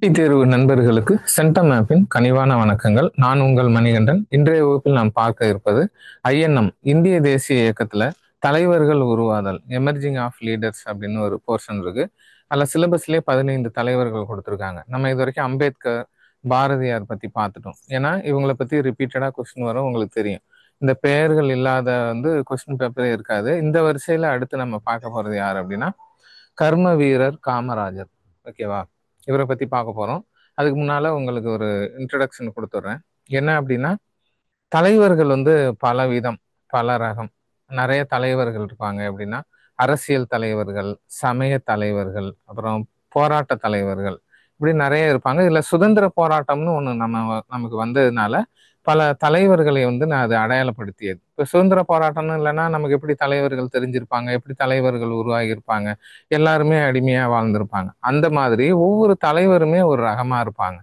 தேர்வு நண்பர்களுக்கு சென்டம் ஆப்பின் கனிவான வணக்கங்கள். நான் உங்கள் மணிகண்டன். இன்றைய வகுப்பில் நாம் பார்க்க இருப்பது ஐஎன்எம் இந்திய தேசிய இயக்கத்துல தலைவர்கள் உருவாதல், எமர்ஜிங் ஆஃப் லீடர்ஸ் அப்படின்னு ஒரு போர்ஷன் இருக்கு. அதில் சிலபஸ்லேயே 15 தலைவர்கள் கொடுத்துருக்காங்க. நம்ம இது வரைக்கும் அம்பேத்கர், பாரதியார் பத்தி பார்த்துட்டோம். ஏன்னா இவங்களை பத்தி ரிப்பீட்டடா கொஸ்டின் வரும், உங்களுக்கு தெரியும். இந்த பெயர்கள் இல்லாத கொஸ்டின் பேப்பரே இருக்காது. இந்த வரிசையில அடுத்து நம்ம பார்க்க போறது யார் அப்படின்னா கர்ம வீரர் காமராஜர். ஓகேவா? இவரை பத்தி பார்க்க போறோம். அதுக்கு முன்னால உங்களுக்கு ஒரு இன்ட்ரடக்ஷன் கொடுத்துட்றேன். என்ன அப்படின்னா, தலைவர்கள் பல விதம், பல ரகம். நிறைய தலைவர்கள் இருப்பாங்க. எப்படின்னா அரசியல் தலைவர்கள், சமய தலைவர்கள், அப்புறம் போராட்ட தலைவர்கள், இப்படி நிறைய இருப்பாங்க. இதுல சுதந்திர போராட்டம்னு ஒண்ணு நமக்கு வந்ததுனால பல தலைவர்களை நான் அதை அடையாளப்படுத்தியது. இப்போ சுதந்திர போராட்டம்னு இல்லைன்னா நமக்கு எப்படி தலைவர்கள் தெரிஞ்சிருப்பாங்க, எப்படி தலைவர்கள் உருவாகி இருப்பாங்க, எல்லாருமே அடிமையா வாழ்ந்திருப்பாங்க. அந்த மாதிரி ஒவ்வொரு தலைவருமே ஒரு ரகமா இருப்பாங்க.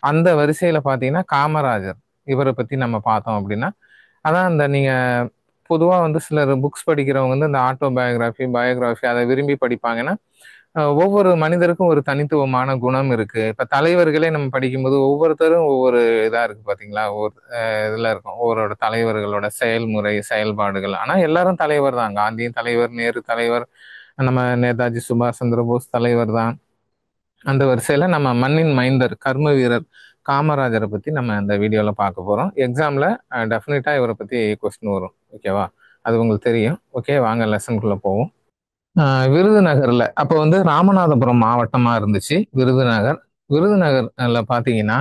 அந்த வரிசையில பாத்தீங்கன்னா காமராஜர், இவரை பத்தி நம்ம பார்த்தோம் அப்படின்னா, அதான் நீங்க பொதுவா சிலர் புக்ஸ் படிக்கிறவங்க இந்த ஆட்டோபயோகிராஃபி, பயோகிராஃபி அதை விரும்பி படிப்பாங்கன்னா, ஒவ்வொரு மனிதருக்கும் ஒரு தனித்துவமான குணம் இருக்கு. இப்ப தலைவர்களே நம்ம படிக்கும்போது ஒவ்வொருத்தரும் ஒவ்வொரு இதா இருக்கு பாத்தீங்களா, ஒவ்வொரு இதுல இருக்கும் ஒவ்வொரு தலைவர்களோட செயல்முறை, செயல்பாடுகள். ஆனா எல்லாரும் தலைவர் தான். காந்தியும் தலைவர், நேரு தலைவர், நம்ம நேதாஜி சுபாஷ் சந்திர போஸ் தலைவர் தான். அந்த வரிசையில நம்ம மண்ணின் மைந்தர், கர்ம வீரர் காமராஜரை பத்தி நம்ம இந்த வீடியோல பார்க்க போறோம். எக்ஸாம்ல டெஃபினட்டா இவரை பத்தி கொஸ்டின் வரும். ஓகேவா? அது உங்களுக்கு தெரியும். ஓகே, வாங்க லெசனுக்குள்ள போவோம். விருதுநகர்ல அப்போ ராமநாதபுரம் மாவட்டமா இருந்துச்சு விருதுநகர். விருதுநகர்ல பாத்தீங்கன்னா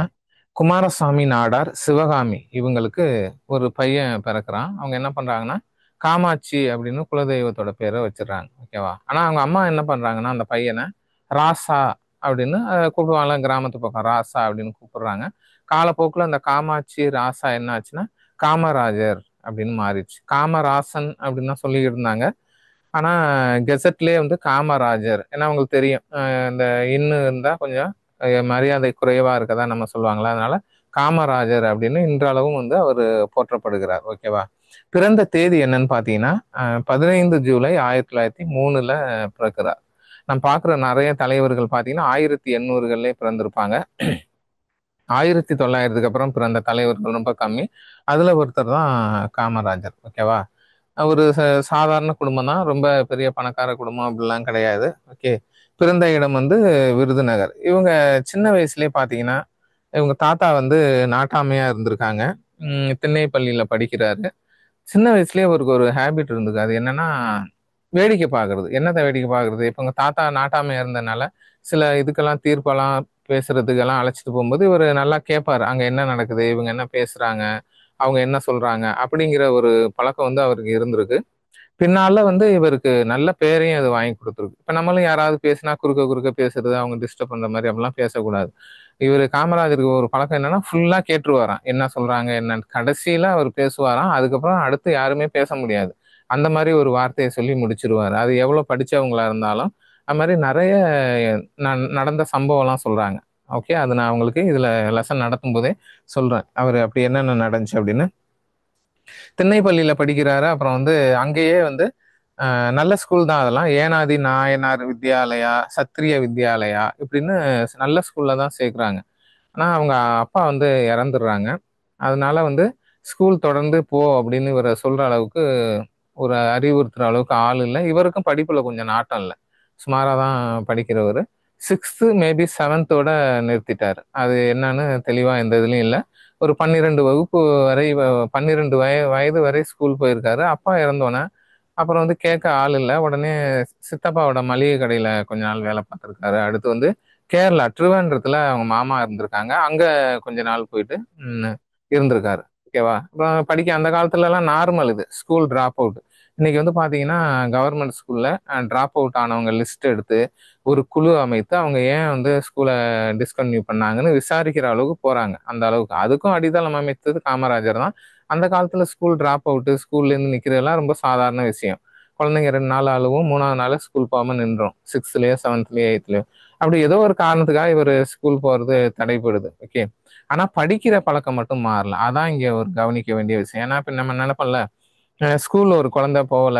குமாரசாமி நாடார், சிவகாமி இவங்களுக்கு ஒரு பையன் பிறக்கிறான். அவங்க என்ன பண்றாங்கன்னா காமாட்சி அப்படின்னு குலதெய்வத்தோட பேரை வச்சிடறாங்க. ஓகேவா? ஆனா அவங்க அம்மா என்ன பண்றாங்கன்னா அந்த பையனை ராசா அப்படின்னு கூப்பிடுவாங்க. கிராமத்து பக்கம் ராசா அப்படின்னு கூப்பிடுறாங்க. காலப்போக்கில் அந்த காமாட்சி ராசா என்ன ஆச்சுன்னா காமராஜர் அப்படின்னு மாறிடுச்சு. காமராசன் அப்படின்னு தான் சொல்லிக்கிட்டு இருந்தாங்க. ஆனா கெசட்லயே காமராஜர், ஏன்னா அவங்களுக்கு தெரியும் இந்த இன்னும் இருந்தா கொஞ்சம் மரியாதை குறைவா இருக்கதா நம்ம சொல்லுவாங்களா, அதனால காமராஜர் அப்படின்னு இன்றளவும் அவர் போற்றப்படுகிறார். ஓகேவா? பிறந்த தேதி என்னன்னு பாத்தீங்கன்னா 15 ஜூலை 1903 பிறக்கிறார். நம்ம பார்க்குற நிறைய தலைவர்கள் பார்த்தீங்கன்னா 1800 பிறந்திருப்பாங்க. 1900 அப்புறம் பிறந்த தலைவர்கள் ரொம்ப கம்மி. அதுல ஒருத்தர் தான் காமராஜர். ஓகேவா? ஒரு சாதாரண குடும்பம் தான், ரொம்ப பெரிய பணக்கார குடும்பம் அப்படிலாம் கிடையாது. ஓகே. பிறந்த இடம் விருதுநகர். இவங்க சின்ன வயசுலயே பார்த்தீங்கன்னா இவங்க தாத்தா நாட்டாமையா இருந்திருக்காங்க. திண்ணை பள்ளியில படிக்கிறாரு. சின்ன வயசுலயே அவருக்கு ஒரு ஹேபிட் இருந்தது. அது என்னன்னா வேடிக்கை பார்க்கறது. என்னத்தை வேடிக்கை பார்க்கறது? இப்போ உங்க தாத்தா நாட்டாமையா இருந்ததுனால சில இதுக்கெல்லாம் தீர்ப்பெல்லாம் பேசுறதுக்கெல்லாம் அழைச்சிட்டு போகும்போது இவர் நல்லா கேட்பாரு. அங்க என்ன நடக்குது, இவங்க என்ன பேசுறாங்க, அவங்க என்ன சொல்றாங்க, அப்படிங்கிற ஒரு பழக்கம் அவருக்கு இருந்திருக்கு. பின்னால இவருக்கு நல்ல பேரையும் அது வாங்கி கொடுத்துருக்கு. இப்ப நம்மளும் யாராவது பேசினா குறுக்க குறுக்க பேசுறது, அவங்க டிஸ்டர்ப் பண்ற மாதிரி அப்படிலாம் பேசக்கூடாது. இவர் காமராஜருக்கு ஒரு பழக்கம் என்னன்னா ஃபுல்லா கேட்டுருவாராம், என்ன சொல்றாங்க என்னன்னு. கடைசியில அவர் பேசுவாராம். அதுக்கப்புறம் அடுத்து யாருமே பேச முடியாது. அந்த மாதிரி ஒரு வார்த்தையை சொல்லி முடிச்சிருவாரு. அது எவ்வளவு படிச்சவங்களா இருந்தாலும் அது மாதிரி நிறைய நடந்த சம்பவம்லாம் சொல்றாங்க. ஓகே, அது நான் உங்களுக்கு இதுல லெசன் நடத்தும் போதே சொல்றேன் அவர் அப்படி என்னென்ன நடந்துச்சு அப்படின்னு. திண்ணை பள்ளியில படிக்கிறாரு. அப்புறம் அங்கேயே நல்ல ஸ்கூல் தான் அதெல்லாம். ஏனாதி நாயனார் வித்யாலயா, சத்திரிய வித்யாலயா இப்படின்னு நல்ல ஸ்கூல்ல தான் சேர்க்குறாங்க. ஆனா அவங்க அப்பா இறந்துடுறாங்க. அதனால ஸ்கூல் தொடர்ந்து போ அப்படின்னு இவரை சொல்ற அளவுக்கு, ஒரு அறிவுறுத்துற அளவுக்கு ஆள் இல்லை. இவருக்கும் படிப்புல கொஞ்சம் நாட்டம் இல்லை. சுமாராக தான் படிக்கிறவர். 6th maybe 7th நிறுத்திட்டார். அது என்னன்னு தெளிவா எந்த இதுலையும் இல்லை. ஒரு 12 வகுப்பு வரை, 12 வயது வரை ஸ்கூல் போயிருக்காரு. அப்பா இறந்தோன்னே அப்புறம் கேட்க ஆள் இல்லை. உடனே சித்தப்பாவோட மளிகை கடையில கொஞ்ச நாள் வேலை பார்த்துருக்காரு. அடுத்து கேரளா திருவேன்றத்துல அவங்க மாமா இருந்திருக்காங்க. அங்க கொஞ்ச நாள் போயிட்டு இருந்திருக்காரு. ஓகேவா? அப்புறம் படிக்க அந்த காலத்துல எல்லாம் நார்மல் இது ஸ்கூல் டிராப் அவுட். இன்னைக்கு பாத்தீங்கன்னா கவர்மெண்ட் ஸ்கூல்ல டிராப் அவுட் ஆனவங்க லிஸ்ட் எடுத்து ஒரு குழு அமைத்து அவங்க ஏன் ஸ்கூலை டிஸ்கன்டினியூ பண்ணாங்கன்னு விசாரிக்கிற அளவுக்கு போறாங்க. அந்த அளவுக்கு அதுக்கும் அடித்தளம் அமைத்தது காமராஜர் தான். அந்த காலத்துல ஸ்கூல் டிராப் அவுட்டு, ஸ்கூல்ல இருந்து நிக்கிறதெல்லாம் ரொம்ப சாதாரண விஷயம். குழந்தைங்க 2 நாள் அழுவும், 3ஆவது நாள் ஸ்கூல் போகாம நின்றோம். 6thலயோ 7thலயோ 8thலயோ அப்படி ஏதோ ஒரு காரணத்துக்காக இவர் ஸ்கூல் போறது தடைப்படுது. ஓகே. ஆனா படிக்கிற பழக்கம் மட்டும் மாறல. அதான் இங்க ஒரு கவனிக்க வேண்டிய விஷயம். ஏன்னா இப்ப நம்ம நினைப்போம்ல, ஸ்கூல்ல ஒரு குழந்தை போகல,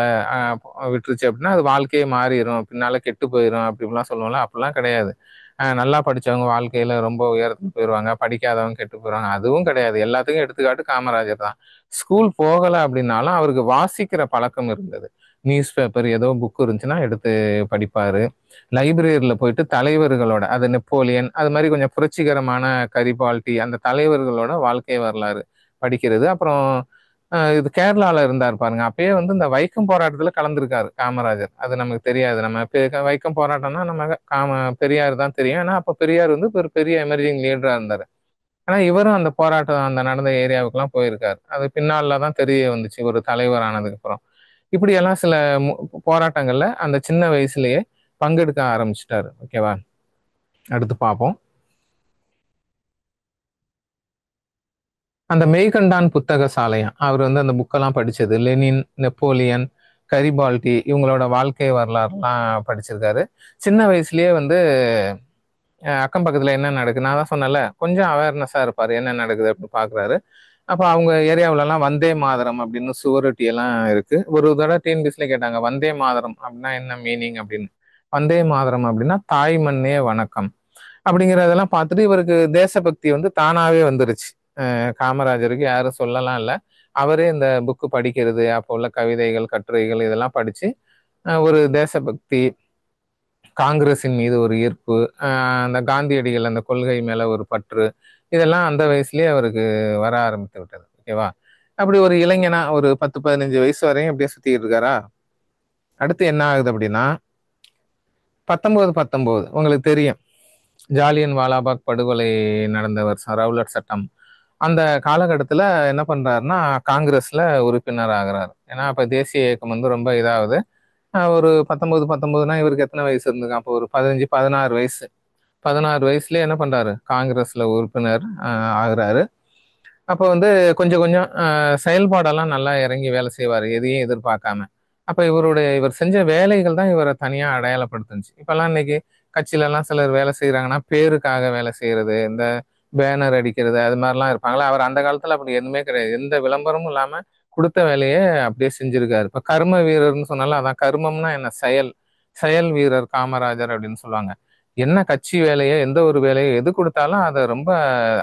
விட்டுருச்சு அப்படின்னா அது வாழ்க்கையே மாறிடும், பின்னால கெட்டு போயிடும், அப்படி இப்படிலாம் சொல்லுவோம்ல. அப்படிலாம் கிடையாது. நல்லா படிச்சவங்க வாழ்க்கையில ரொம்ப உயரத்துக்கு போயிடுவாங்க, படிக்காதவங்க கெட்டு போயிடுவாங்க. அதுவும் கிடையாது. எல்லாத்துக்கும் எடுத்துக்காட்டு காமராஜர் தான். ஸ்கூல் போகல அப்படின்னாலும் அவருக்கு வாசிக்கிற பழக்கம் இருந்தது. நியூஸ் பேப்பர் ஏதோ புக் இருந்துச்சுன்னா எடுத்து படிப்பாரு. லைப்ரரியில போயிட்டு தலைவர்களோட, அது நெப்போலியன் அது மாதிரி கொஞ்சம் புரட்சிகரமான கரிபால்டி அந்த தலைவர்களோட வாழ்க்கை வரலாறு படிக்கிறது. அப்புறம் இது கேரளால இருந்தார் பாருங்க. அப்பயே வந்து இந்த வைக்கம் போராட்டத்துல கலந்திருக்காரு காமராஜர். அது நமக்கு தெரியாது. நம்ம வைக்கம் போராட்டம்னா நம்ம பெரியார் தான் தெரியும். ஏன்னா அப்ப பெரியார் வந்து ஒரு பெரிய எமர்ஜிங் லீடரா இருந்தாரு. ஆனா இவரும் அந்த போராட்டம் அந்த நடந்த ஏரியாவுக்குலாம் போயிருக்காரு. அது பின்னால தான் தெரிய வந்துச்சு ஒரு தலைவர் ஆனதுக்கு அப்புறம். இப்படியெல்லாம் சில போராட்டங்கள்ல அந்த சின்ன வயசுலயே பங்கெடுக்க ஆரம்பிச்சிட்டாரு. ஓகேவா? அடுத்து பார்ப்போம். அந்த மெய்கண்டான் புத்தக சாலையம் அவர் வந்து அந்த புக்கெல்லாம் படிச்சது. லெனின், நெப்போலியன், கரிபால்டி இவங்களோட வாழ்க்கை வரலாறுலாம் படிச்சிருக்காரு. சின்ன வயசுலயே வந்து அக்கம் பக்கத்துல என்ன நடக்குது நான் தான் சொன்னேன்ல, கொஞ்சம் அவேர்னஸா இருப்பாரு. என்ன நடக்குது அப்படின்னு பாக்குறாரு. அப்ப அவங்க ஏரியாவுல எல்லாம் வந்தே மாதரம் அப்படின்னு சுவரொட்டி எல்லாம் இருக்கு. ஒரு தடவை டிஎன்பிஎஸ்ல கேட்டாங்க, வந்தே மாதரம் அப்படின்னா என்ன மீனிங் அப்படின்னு. வந்தே மாதரம் அப்படின்னா தாய் மண்ணே வணக்கம் அப்படிங்கிறதெல்லாம் பார்த்துட்டு இவருக்கு தேசபக்தி வந்து தானாவே வந்துருச்சு. காமராஜருக்கு யாரும் சொல்லலாம் இல்லை, அவரே இந்த புக்கு படிக்கிறது, அப்போ உள்ள கவிதைகள் கட்டுரைகள் இதெல்லாம் படிச்சு ஒரு தேசபக்தி, காங்கிரஸின் மீது ஒரு ஈர்ப்பு, அந்த காந்தியடிகள் அந்த கொள்கை மேல ஒரு பற்று, இதெல்லாம் அந்த வயசுலயே அவருக்கு வர ஆரம்பித்து விட்டது. ஓகேவா? அப்படி ஒரு இளைஞனா ஒரு 10-15 வயசு வரையும் அப்படியே சுத்திட்டு இருக்காரா. அடுத்து என்ன ஆகுது அப்படின்னா 1919 உங்களுக்கு தெரியும், ஜாலியன் வாலாபாக் படுகொலை நடந்த வருஷம், ரவுலட் சட்டம். அந்த காலகட்டத்துல என்ன பண்றாருன்னா காங்கிரஸ்ல உறுப்பினர் ஆகுறாரு. ஏன்னா அப்ப தேசிய இயக்கம் வந்து ரொம்ப இதாகுது. ஒரு 19 இவருக்கு எத்தனை வயசு இருந்திருக்கு, அப்போ ஒரு 15-16 வயசு. 16 வயசுல என்ன பண்றாரு, காங்கிரஸ்ல உறுப்பினர் ஆகுறாரு. அப்போ வந்து கொஞ்சம் கொஞ்சம் செயல்பாடெல்லாம் நல்லா இறங்கி வேலை செய்வார், எதையும் எதிர்பார்க்காம. அப்ப இவர் செஞ்ச வேலைகள் தான் இவரை தனியா அடையாளப்படுத்துச்சு. இப்பெல்லாம் இன்னைக்கு கட்சியில எல்லாம் சிலர் வேலை செய்யறாங்கன்னா பேருக்காக வேலை செய்யறது, இந்த பேனர் அடிக்கிறது அது மாதிரிலாம் இருப்பாங்களா. அவர் அந்த காலத்துல அப்படி எதுவுமே கிடையாது. எந்த விளம்பரமும் இல்லாம கொடுத்த வேலையை அப்படியே செஞ்சிருக்காரு. இப்ப கர்ம வீரர்னு சொன்னாலும் அதான், கர்மம்னா என்ன, செயல். செயல் வீரர் காமராஜர் அப்படின்னு சொல்லுவாங்க. என்ன கட்சி வேலையை எந்த ஒரு வேலையை எது கொடுத்தாலும் அதை ரொம்ப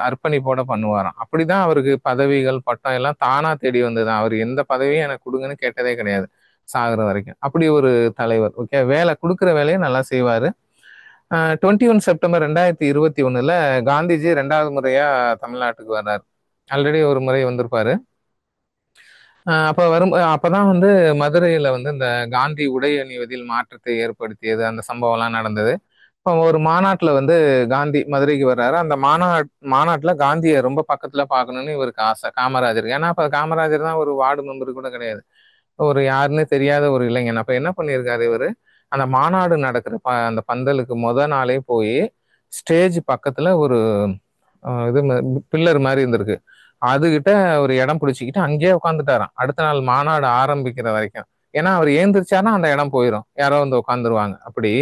அர்ப்பணிப்போட பண்ணுவாராம். அப்படிதான் அவருக்கு பதவிகள் பட்டம் எல்லாம் தானா தேடி வந்ததுதான். அவர் எந்த பதவியும் எனக்கு கொடுங்கன்னு கேட்டதே கிடையாது சாகுற வரைக்கும். அப்படி ஒரு தலைவர். ஓகே, வேலை கொடுக்குற வேலையை நல்லா செய்வாரு. 21 செப்டம்பர் 2021 காந்திஜி 2வது முறையா தமிழ்நாட்டுக்கு வர்றாரு. ஆல்ரெடி ஒரு முறை வந்திருப்பாரு. அப்பதான் வந்து மதுரையில வந்து இந்த காந்தி உடை அணிவதில் மாற்றத்தை ஏற்படுத்தியது அந்த சம்பவம் எல்லாம் நடந்தது. இப்போ ஒரு மாநாட்டுல வந்து காந்தி மதுரைக்கு வர்றாரு. அந்த மாநாட்டுல காந்தியை ரொம்ப பக்கத்துல பார்க்கணும்னு இவருக்கு ஆசை, காமராஜருக்கு. ஏன்னா அப்ப காமராஜர் தான் ஒரு வார்டு மெம்பர் கூட கிடையாது, ஒரு யாருன்னு தெரியாத ஒரு இளைஞன். அப்ப என்ன பண்ணியிருக்காரு இவரு, அந்த மாநாடு நடக்கிற அந்த பந்தலுக்கு நாளே போய் ஸ்டேஜ் பக்கத்துல ஒரு இது பில்லர் மாதிரி இருந்திருக்கு, அதுகிட்ட ஒரு இடம் பிடிச்சிக்கிட்டு அங்கேயே உட்காந்துட்டாராம் அடுத்த நாள் மாநாடு ஆரம்பிக்கிற வரைக்கும். ஏன்னா அவர் ஏந்திரிச்சாருன்னா அந்த இடம் போயிடும், யாரோ வந்து உட்காந்துருவாங்க. அப்படி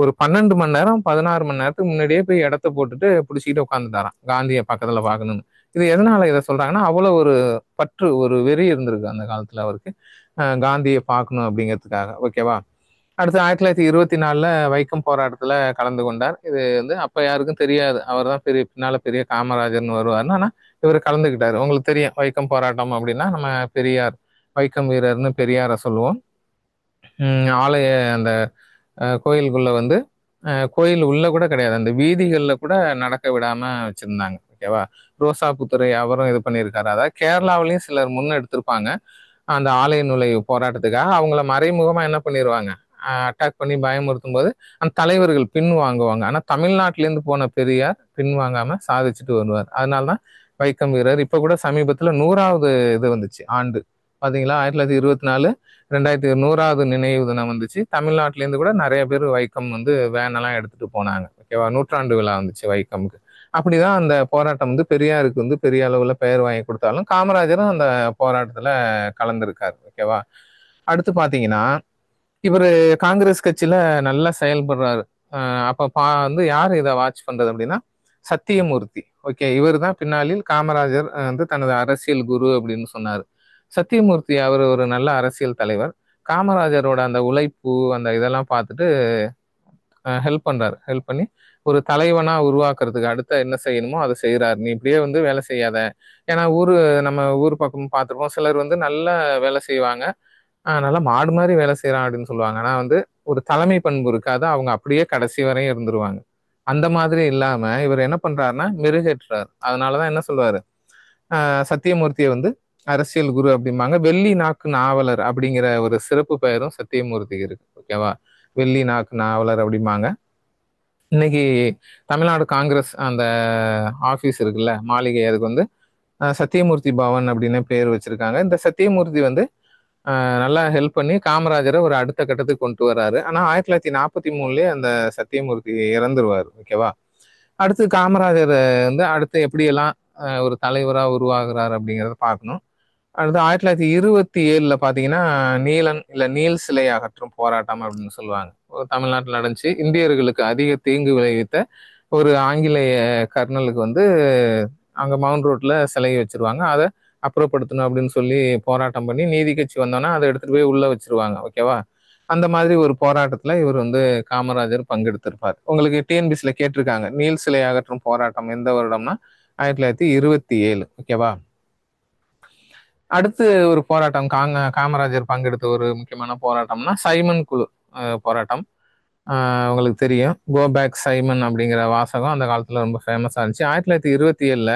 ஒரு 12 மணி நேரம் 16 மணி நேரத்துக்கு முன்னாடியே போய் இடத்த போட்டுட்டு பிடிச்சிக்கிட்டு உட்காந்துட்டாராம் காந்தியை பக்கத்துல பார்க்கணும்னு. இது எதனால இதை சொல்றாங்கன்னா, அவ்வளவு ஒரு பற்று, ஒரு வெறி இருந்திருக்கு அந்த காலத்துல அவருக்கு காந்தியை பார்க்கணும் அப்படிங்கிறதுக்காக. ஓகேவா? அடுத்து 1924 வைக்கம் போராட்டத்துல கலந்து கொண்டார். இது வந்து அப்ப யாருக்கும் தெரியாது, அவர் தான் பெரிய பின்னால பெரிய காமராஜர்னு வருவார்னு. ஆனா இவர் கலந்துக்கிட்டாரு. உங்களுக்கு தெரியும் வைக்கம் போராட்டம் அப்படின்னா நம்ம பெரியார், வைக்கம் வீரர்னு பெரியார சொல்லுவோம். ஆலய அந்த கோயிலுக்குள்ள வந்து கோயில் உள்ள கூட கிடையாது, அந்த வீதிகள்ல கூட நடக்க விடாம வச்சிருந்தாங்க. ஓகேவா? ரோசா புத்துரை அவரும் இது பண்ணியிருக்காரு. அதாவது கேரளாவிலையும் சிலர் முன்னெடுத்திருப்பாங்க அந்த ஆலய நுழைவு போராட்டத்துக்காக. அவங்கள மறைமுகமா என்ன பண்ணிடுவாங்க, அட்டாக் பண்ணி பயமுறுத்தும் போது அந்த தலைவர்கள் பின் வாங்குவாங்க. ஆனா தமிழ்நாட்டில இருந்து போன பெரியார் பின் வாங்காம சாதிச்சுட்டு வருவார். அதனாலதான் வைக்கம் வீரர். இப்ப கூட சமீபத்துல 100வது இது வந்துச்சு ஆண்டு பாத்தீங்களா, 1924 2100வது நினைவு தினம் வந்துச்சு. தமிழ்நாட்டில இருந்து கூட நிறைய பேர் வைக்கம் வந்து வேன் எல்லாம் எடுத்துட்டு போனாங்க. ஓகேவா? நூற்றாண்டு விழா வந்துச்சு வைக்கம்க்கு. அப்படிதான் அந்த போராட்டம் வந்து பெரியாருக்கு வந்து பெரிய அளவுல பெயர் வாங்கி கொடுத்தாலும் காமராஜரும் அந்த போராட்டத்துல கலந்திருக்காரு. ஓகேவா? அடுத்து பாத்தீங்கன்னா இவரு காங்கிரஸ் கட்சியில நல்லா செயல்படுறாரு. அப்ப வந்து யார் இதை வாட்ச் பண்றது அப்படின்னா சத்தியமூர்த்தி. ஓகே, இவர் தான் பின்னாளில் காமராஜர் வந்து தனது அரசியல் குரு அப்படின்னு சொன்னாரு. சத்தியமூர்த்தி அவர் ஒரு நல்ல அரசியல் தலைவர். காமராஜரோட அந்த உழைப்பு அந்த இதெல்லாம் பார்த்துட்டு ஹெல்ப் பண்றாரு. ஹெல்ப் பண்ணி ஒரு தலைவனா உருவாக்குறதுக்கு அடுத்த என்ன செய்யணுமோ அதை செய்யறாரு. நீ இப்படியே வந்து வேலை செய்யாத. ஏன்னா நம்ம ஊர் பக்கம் பார்த்துருப்போம், சிலர் வந்து நல்லா வேலை செய்வாங்க, நல்லா மாடு மாதிரி வேலை செய்யறான் அப்படின்னு சொல்லுவாங்க. ஆனா வந்து ஒரு தலைமை பண்பு இருக்காது, அவங்க அப்படியே கடைசி வரையும் இருந்துருவாங்க. அந்த மாதிரி இல்லாம இவர் என்ன பண்றாருன்னா மெருகேற்றுறாரு. அதனாலதான் என்ன சொல்லுவாரு, சத்தியமூர்த்தியை வந்து அரசியல் குரு அப்படிம்பாங்க. வெள்ளி நாக்கு நாவலர் அப்படிங்கிற ஒரு சிறப்பு பெயரும் சத்தியமூர்த்திக்கு இருக்கு. ஓகேவா? வெள்ளி நாக்கு நாவலர் அப்படிம்பாங்க. இன்னைக்கு தமிழ்நாடு காங்கிரஸ் அந்த ஆபீஸ் இருக்குல்ல, மாளிகை, அதுக்கு வந்து சத்தியமூர்த்தி பவன் அப்படின்னு பேர் வச்சிருக்காங்க. இந்த சத்தியமூர்த்தி வந்து நல்லா ஹெல்ப் பண்ணி காமராஜரை ஒரு அடுத்த கட்டத்துக்கு கொண்டு வர்றாரு. ஆனா 1943லயே அந்த சத்தியமூர்த்தி இறந்துருவாரு. ஓகேவா? அடுத்து காமராஜர் வந்து அடுத்து எப்படியெல்லாம் ஒரு தலைவரா உருவாகிறார் அப்படிங்கிறத பார்க்கணும். அடுத்து 1927ல பாத்தீங்கன்னா நீலன் இல்ல நீல் சிலை அகற்றும் போராட்டம் அப்படின்னு சொல்லுவாங்க, தமிழ்நாட்டில் நடந்துச்சு. இந்தியர்களுக்கு அதிக தீங்கு விளைவித்த ஒரு ஆங்கிலேய கர்னலுக்கு வந்து அங்க மவுண்ட் ரோட்ல சிலையை வச்சிருவாங்க. அதை அப்புறப்படுத்தணும் அப்படின்னு சொல்லி போராட்டம் பண்ணி நீதி கட்சி வந்தோன்னா அதை எடுத்துட்டு போய் உள்ள வச்சிருவாங்க. ஓகேவா? அந்த மாதிரி ஒரு போராட்டத்துல இவர் வந்து காமராஜர் பங்கெடுத்திருப்பார். உங்களுக்கு டிஎன்பிசில கேட்டிருக்காங்க, நீல் சிலை அகற்றும் போராட்டம் எந்த வருடம்னா 1927. ஓகேவா? அடுத்து ஒரு போராட்டம் காமராஜர் பங்கெடுத்த ஒரு முக்கியமான போராட்டம்னா சைமன் குழு போராட்டம். உங்களுக்கு தெரியும், கோ பேக் சைமன் அப்படிங்கிற வாசகம் அந்த காலத்துல ரொம்ப ஃபேமஸா இருந்துச்சு. 1927ல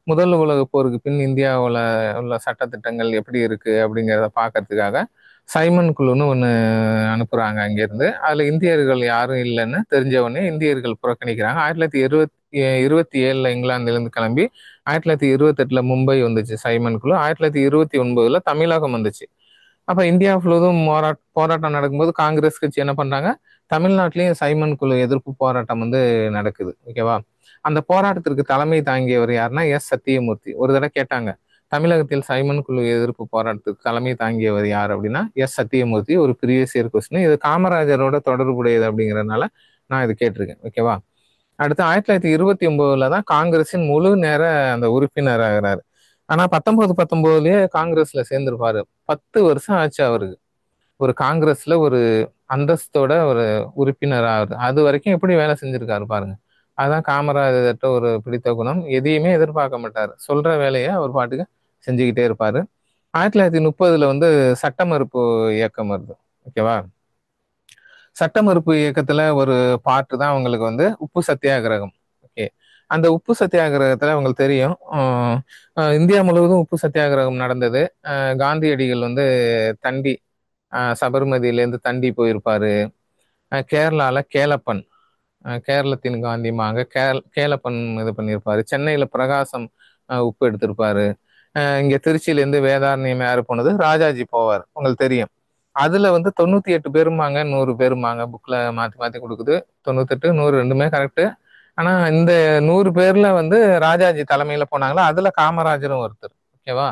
முதல் உலக போருக்கு பின் இந்தியாவில் உள்ள சட்டத்திட்டங்கள் எப்படி இருக்கு அப்படிங்கிறத பார்க்கறதுக்காக சைமன் குழுன்னு ஒன்று அனுப்புறாங்க அங்கிருந்து. அதுல இந்தியர்கள் யாரும் இல்லைன்னு தெரிஞ்ச உடனே இந்தியர்கள் புறக்கணிக்கிறாங்க. 1927ல இங்கிலாந்துலேருந்து கிளம்பி 1928ல மும்பை வந்துச்சு சைமன் குழு. 1929ல தமிழகம் வந்துச்சு. அப்ப இந்தியா முழுவதும் போராட்டம் நடக்கும்போது காங்கிரஸ் கட்சி என்ன பண்றாங்க, தமிழ்நாட்டிலையும் சைமன் குழு எதிர்ப்பு போராட்டம் வந்து நடக்குது. ஓகேவா? அந்த போராட்டத்திற்கு தலைமை தாங்கியவர் யாருன்னா சத்தியமூர்த்தி. ஒரு தடவை கேட்டாங்க, தமிழகத்தில் சைமன் குழு எதிர்ப்பு போராட்டத்துக்கு தலைமை தாங்கியவர் யார் அப்படின்னா சத்தியமூர்த்தி. ஒரு ப்ரீவியஸ் இயர் கொஸ்டின், இது காமராஜரோட தொடர்புடையது அப்படிங்கிறதுனால நான் இது கேட்டிருக்கேன். ஓகேவா? அடுத்து 1929ல தான் காங்கிரசின் முழு நேர அந்த உறுப்பினர் ஆகிறாரு. ஆனா 1919லயே காங்கிரஸ்ல சேர்ந்திருப்பாரு. 10 வருஷம் ஆச்சு அவருக்கு ஒரு காங்கிரஸ்ல ஒரு அந்தஸ்தோட ஒரு உறுப்பினர் ஆகுது. அது வரைக்கும் எப்படி வேலை செஞ்சிருக்காரு பாருங்க. அதுதான் காமராஜர்கிட்ட ஒரு பிடித்த குணம். எதையுமே எதிர்பார்க்க மாட்டாரு, சொல்ற வேலையை அவர் பாட்டுக்கு செஞ்சுக்கிட்டே இருப்பாரு. 1930ல வந்து சட்ட மறுப்பு இயக்கம் வருது. ஓகேவா? சட்ட மறுப்பு இயக்கத்துல ஒரு பார்ட்டு தான் அவங்களுக்கு வந்து உப்பு சத்தியாகிரகம். ஓகே, அந்த உப்பு சத்தியாகிரகத்துல அவங்களுக்கு தெரியும், இந்தியா முழுவதும் உப்பு சத்தியாகிரகம் நடந்தது. காந்தியடிகள் வந்து தண்டி சபர்மதியிலேருந்து தண்டி போயிருப்பாரு. கேரளால கேலப்பன், கேரளத்தின் காந்திமாங்க கேலப்பன் இது பண்ணியிருப்பாரு. சென்னையில பிரகாசம் உப்பு எடுத்திருப்பாரு. இங்க திருச்சியிலேருந்து வேதாரண்யம் யாரு போனது, ராஜாஜி போவார், உங்களுக்கு தெரியும். அதுல வந்து 98 பேருமாங்க 100 பேருமாங்க புக்ல மாத்தி மாத்தி கொடுக்குது. 98 100 ரெண்டுமே கரெக்ட். ஆனா இந்த 100 பேர்ல வந்து ராஜாஜி தலைமையில போனாங்களா, அதுல காமராஜரும் ஒருத்தர். ஓகேவா?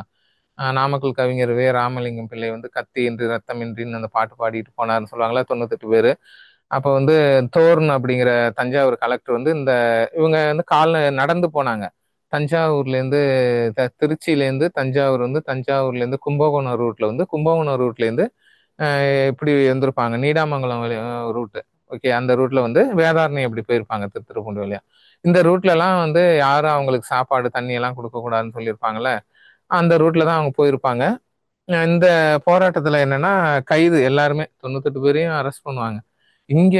நாமக்கல் கவிஞர் ராமலிங்கம் பிள்ளை வந்து கத்தி இன்றி ரத்தம் இன்றின்னு அந்த பாட்டு பாடிட்டு போனாருன்னு சொல்லுவாங்களா, 98 பேரு. அப்ப வந்து தோர்ன் அப்படிங்கிற தஞ்சாவூர் கலெக்டர் வந்து இவங்க வந்து நடந்து போனாங்க தஞ்சாவூர்ல இருந்து, திருச்சியிலேருந்து தஞ்சாவூர் வந்து, தஞ்சாவூர்ல இருந்து கும்பகோணம் ரூட்ல வந்து, கும்பகோணம் ரூட்ல இருந்து இப்படி வந்திருப்பாங்க நீடாமங்கலம் ரூட்டு. ஓகே, அந்த ரூட்ல வந்து வேதாரண்யம் எப்படி போயிருப்பாங்க திருப்பூண்டி வழியா. இந்த ரூட்ல எல்லாம் வந்து யாரும் அவங்களுக்கு சாப்பாடு தண்ணி எல்லாம் கொடுக்க கூடாதுன்னு சொல்லியிருப்பாங்கல்ல, அந்த ரூட்ல தான் அவங்க போயிருப்பாங்க. இந்த போராட்டத்துல என்னன்னா கைது எல்லாருமே 98 பேரையும் அரெஸ்ட் பண்ணுவாங்க. இங்க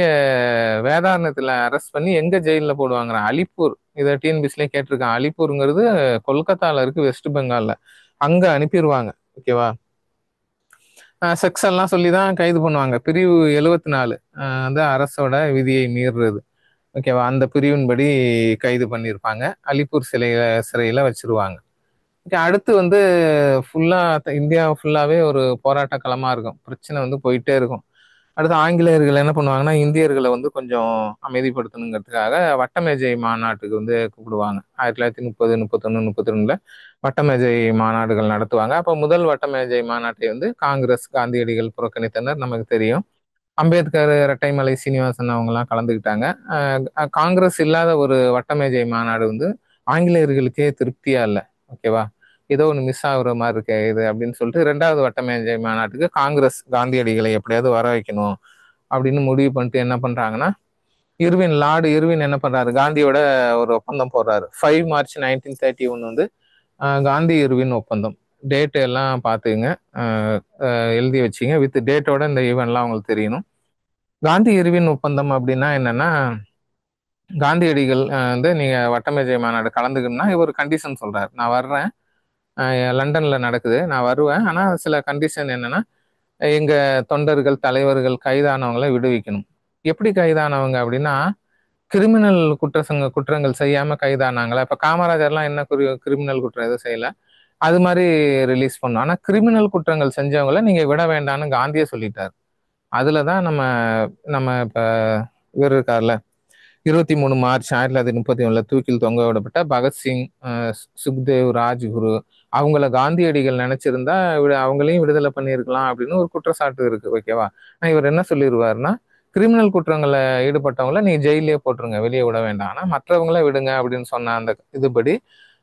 வேதாரண்யத்துல அரெஸ்ட் பண்ணி எங்க ஜெயில போடுவாங்க, அலிப்பூர். இதை டிஎன்பிசிலே கேட்டிருக்கான். அலிப்பூருங்கிறது கொல்கத்தால இருக்கு, வெஸ்ட் பெங்கால்ல. அங்க அனுப்பிடுவாங்க. ஓகேவா? செக்ஸ் எல்லாம் சொல்லிதான் கைது பண்ணுவாங்க. பிரிவு 74 வந்து அரசோட விதியை மீறுறது. ஓகேவா? அந்த பிரிவின்படி கைது பண்ணியிருப்பாங்க. அலிப்பூர் சிறையில வச்சிருவாங்க. ஓகே, அடுத்து வந்து ஃபுல்லா இந்தியா ஃபுல்லாவே ஒரு போராட்ட களமா இருக்கும். பிரச்சனை வந்து போயிட்டே இருக்கும். அடுத்து ஆங்கிலேயர்கள் என்ன பண்ணுவாங்கன்னா, இந்தியர்களை வந்து கொஞ்சம் அமைதிப்படுத்தணுங்கிறதுக்காக வட்டமேஜை மாநாட்டுக்கு வந்து கூப்பிடுவாங்க. 1930, 31, 32ல வட்டமேஜை மாநாடுகள் நடத்துவாங்க. அப்போ முதல் வட்டமேஜை மாநாட்டை வந்து காங்கிரஸ் காந்தியடிகள் புறக்கணித்தனர், நமக்கு தெரியும். அம்பேத்கர், இரட்டைமலை சீனிவாசன் அவங்கெல்லாம் கலந்துக்கிட்டாங்க. காங்கிரஸ் இல்லாத ஒரு வட்டமேஜை மாநாடு வந்து ஆங்கிலேயர்களுக்கே திருப்தியா இல்லை. ஓகேவா? ஏதோ ஒன்று மிஸ் ஆகுற மாதிரி இருக்கு இது அப்படின்னு சொல்லிட்டு 2வது வட்டமேஜை மாநாட்டுக்கு காங்கிரஸ் காந்தியடிகளை எப்படியாவது வர வைக்கணும் அப்படின்னு முடிவு பண்ணிட்டு என்ன பண்றாங்கன்னா, லார்டு இர்வின் என்ன பண்றாரு, காந்தியோட ஒரு ஒப்பந்தம் போடுறாரு. 5 மார்ச் 1931 வந்து காந்தி இர்வின் ஒப்பந்தம். டேட் எல்லாம் பார்த்துங்க, எழுதி வச்சிங்க. வித் டேட்டோட இந்த ஈவெண்ட்லாம் உங்களுக்கு தெரியணும். காந்தி இர்வின் ஒப்பந்தம் அப்படின்னா என்னன்னா, காந்தியடிகள் வந்து நீங்க வட்டமேஜை மாநாடு கலந்துக்கணும்னா இவர் கண்டிஷன் சொல்றாரு. நான் வர்றேன், லண்டன்ல நடக்குது, நான் வருவேன். ஆனா சில கண்டிஷன் என்னன்னா, எங்க தொண்டர்கள் தலைவர்கள் கைதானவங்களை விடுவிக்கணும். எப்படி கைதானவங்க அப்படின்னா, கிரிமினல் குற்றங்கள் செய்யாம கைதானாங்களா? இப்ப காமராஜர்லாம் என்ன கிரிமினல் குற்றம் எதுவும் செய்யல, அது மாதிரி ரிலீஸ் பண்ணும். ஆனா கிரிமினல் குற்றங்கள் செஞ்சவங்களை நீங்க விட வேண்டாம்னு காந்தியே சொல்லிட்டார். அதுலதான் நம்ம நம்ம இப்ப இவர் இருக்கார்ல, 23 மார்ச் 1931 தூக்கில் தொங்க விடப்பட்ட பகத்சிங், சுக்தேவ், ராஜ்குரு, அவங்கள காந்தியடிகள் நினைச்சிருந்தா அவங்களையும் விடுதலை பண்ணியிருக்கலாம் அப்படின்னு ஒரு குற்றச்சாட்டு இருக்கு. ஓகேவா? இவர் என்ன சொல்லிடுவாருன்னா, கிரிமினல் குற்றங்களை ஈடுபட்டவங்கள நீங்க ஜெயிலே போட்டுருங்க, வெளியே விட வேண்டாம், ஆனா மற்றவங்கள விடுங்க அப்படின்னு சொன்ன அந்த இதுபடி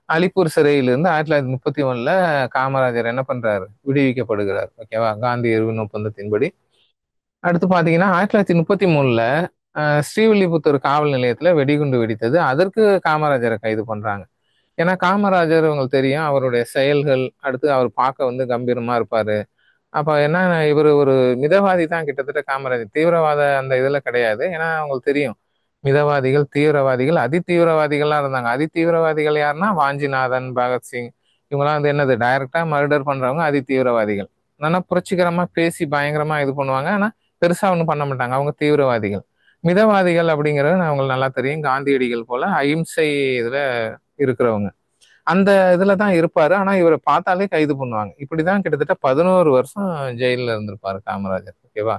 அலிப்பூர் சிறையிலிருந்து 1931 காமராஜர் என்ன பண்றாரு, விடுவிக்கப்படுகிறார். ஓகேவா? காந்தி இர்வின் ஒப்பந்தத்தின்படி. அடுத்து பாத்தீங்கன்னா 1933 ஸ்ரீவில்லிபுத்தூர் காவல் நிலையத்துல வெடிகுண்டு வெடித்தது. அதற்கு காமராஜரை கைது பண்றாங்க. ஏன்னா காமராஜர் உங்களுக்கு தெரியும், அவருடைய செயல்கள், அடுத்து அவர் பார்க்க வந்து கம்பீரமா இருப்பாரு. அப்ப என்ன, இவர் ஒரு மிதவாதி தான் கிட்டத்தட்ட. காமராஜர் தீவிரவாத அந்த இதுல கிடையாது. ஏன்னா அவங்களுக்கு தெரியும், மிதவாதிகள், தீவிரவாதிகள், அதி தீவிரவாதிகள்லாம் இருந்தாங்க. அதி தீவிரவாதிகள் யாருன்னா வாஞ்சிநாதன், பகத்சிங், இவங்கெல்லாம் வந்து என்னது, டைரக்டா மர்டர் பண்றவங்க அதி தீவிரவாதிகள். ஆனா புரட்சிகரமா பேசி பயங்கரமா இது பண்ணுவாங்க, ஆனா பெருசா ஒன்றும் பண்ண மாட்டாங்க, அவங்க தீவிரவாதிகள். மிதவாதிகள் அப்படிங்கிறது அவங்களுக்கு நல்லா தெரியும், காந்தியடிகள் போல அகிம்சை இதுல இருக்கிறவங்க. அந்த இதுல தான் இருப்பாரு. ஆனா இவரை பார்த்தாலே கைது பண்ணுவாங்க. இப்படிதான் கிட்டத்தட்ட 11 வருஷம் ஜெயில்ல இருந்திருப்பாரு காமராஜர். ஓகேவா?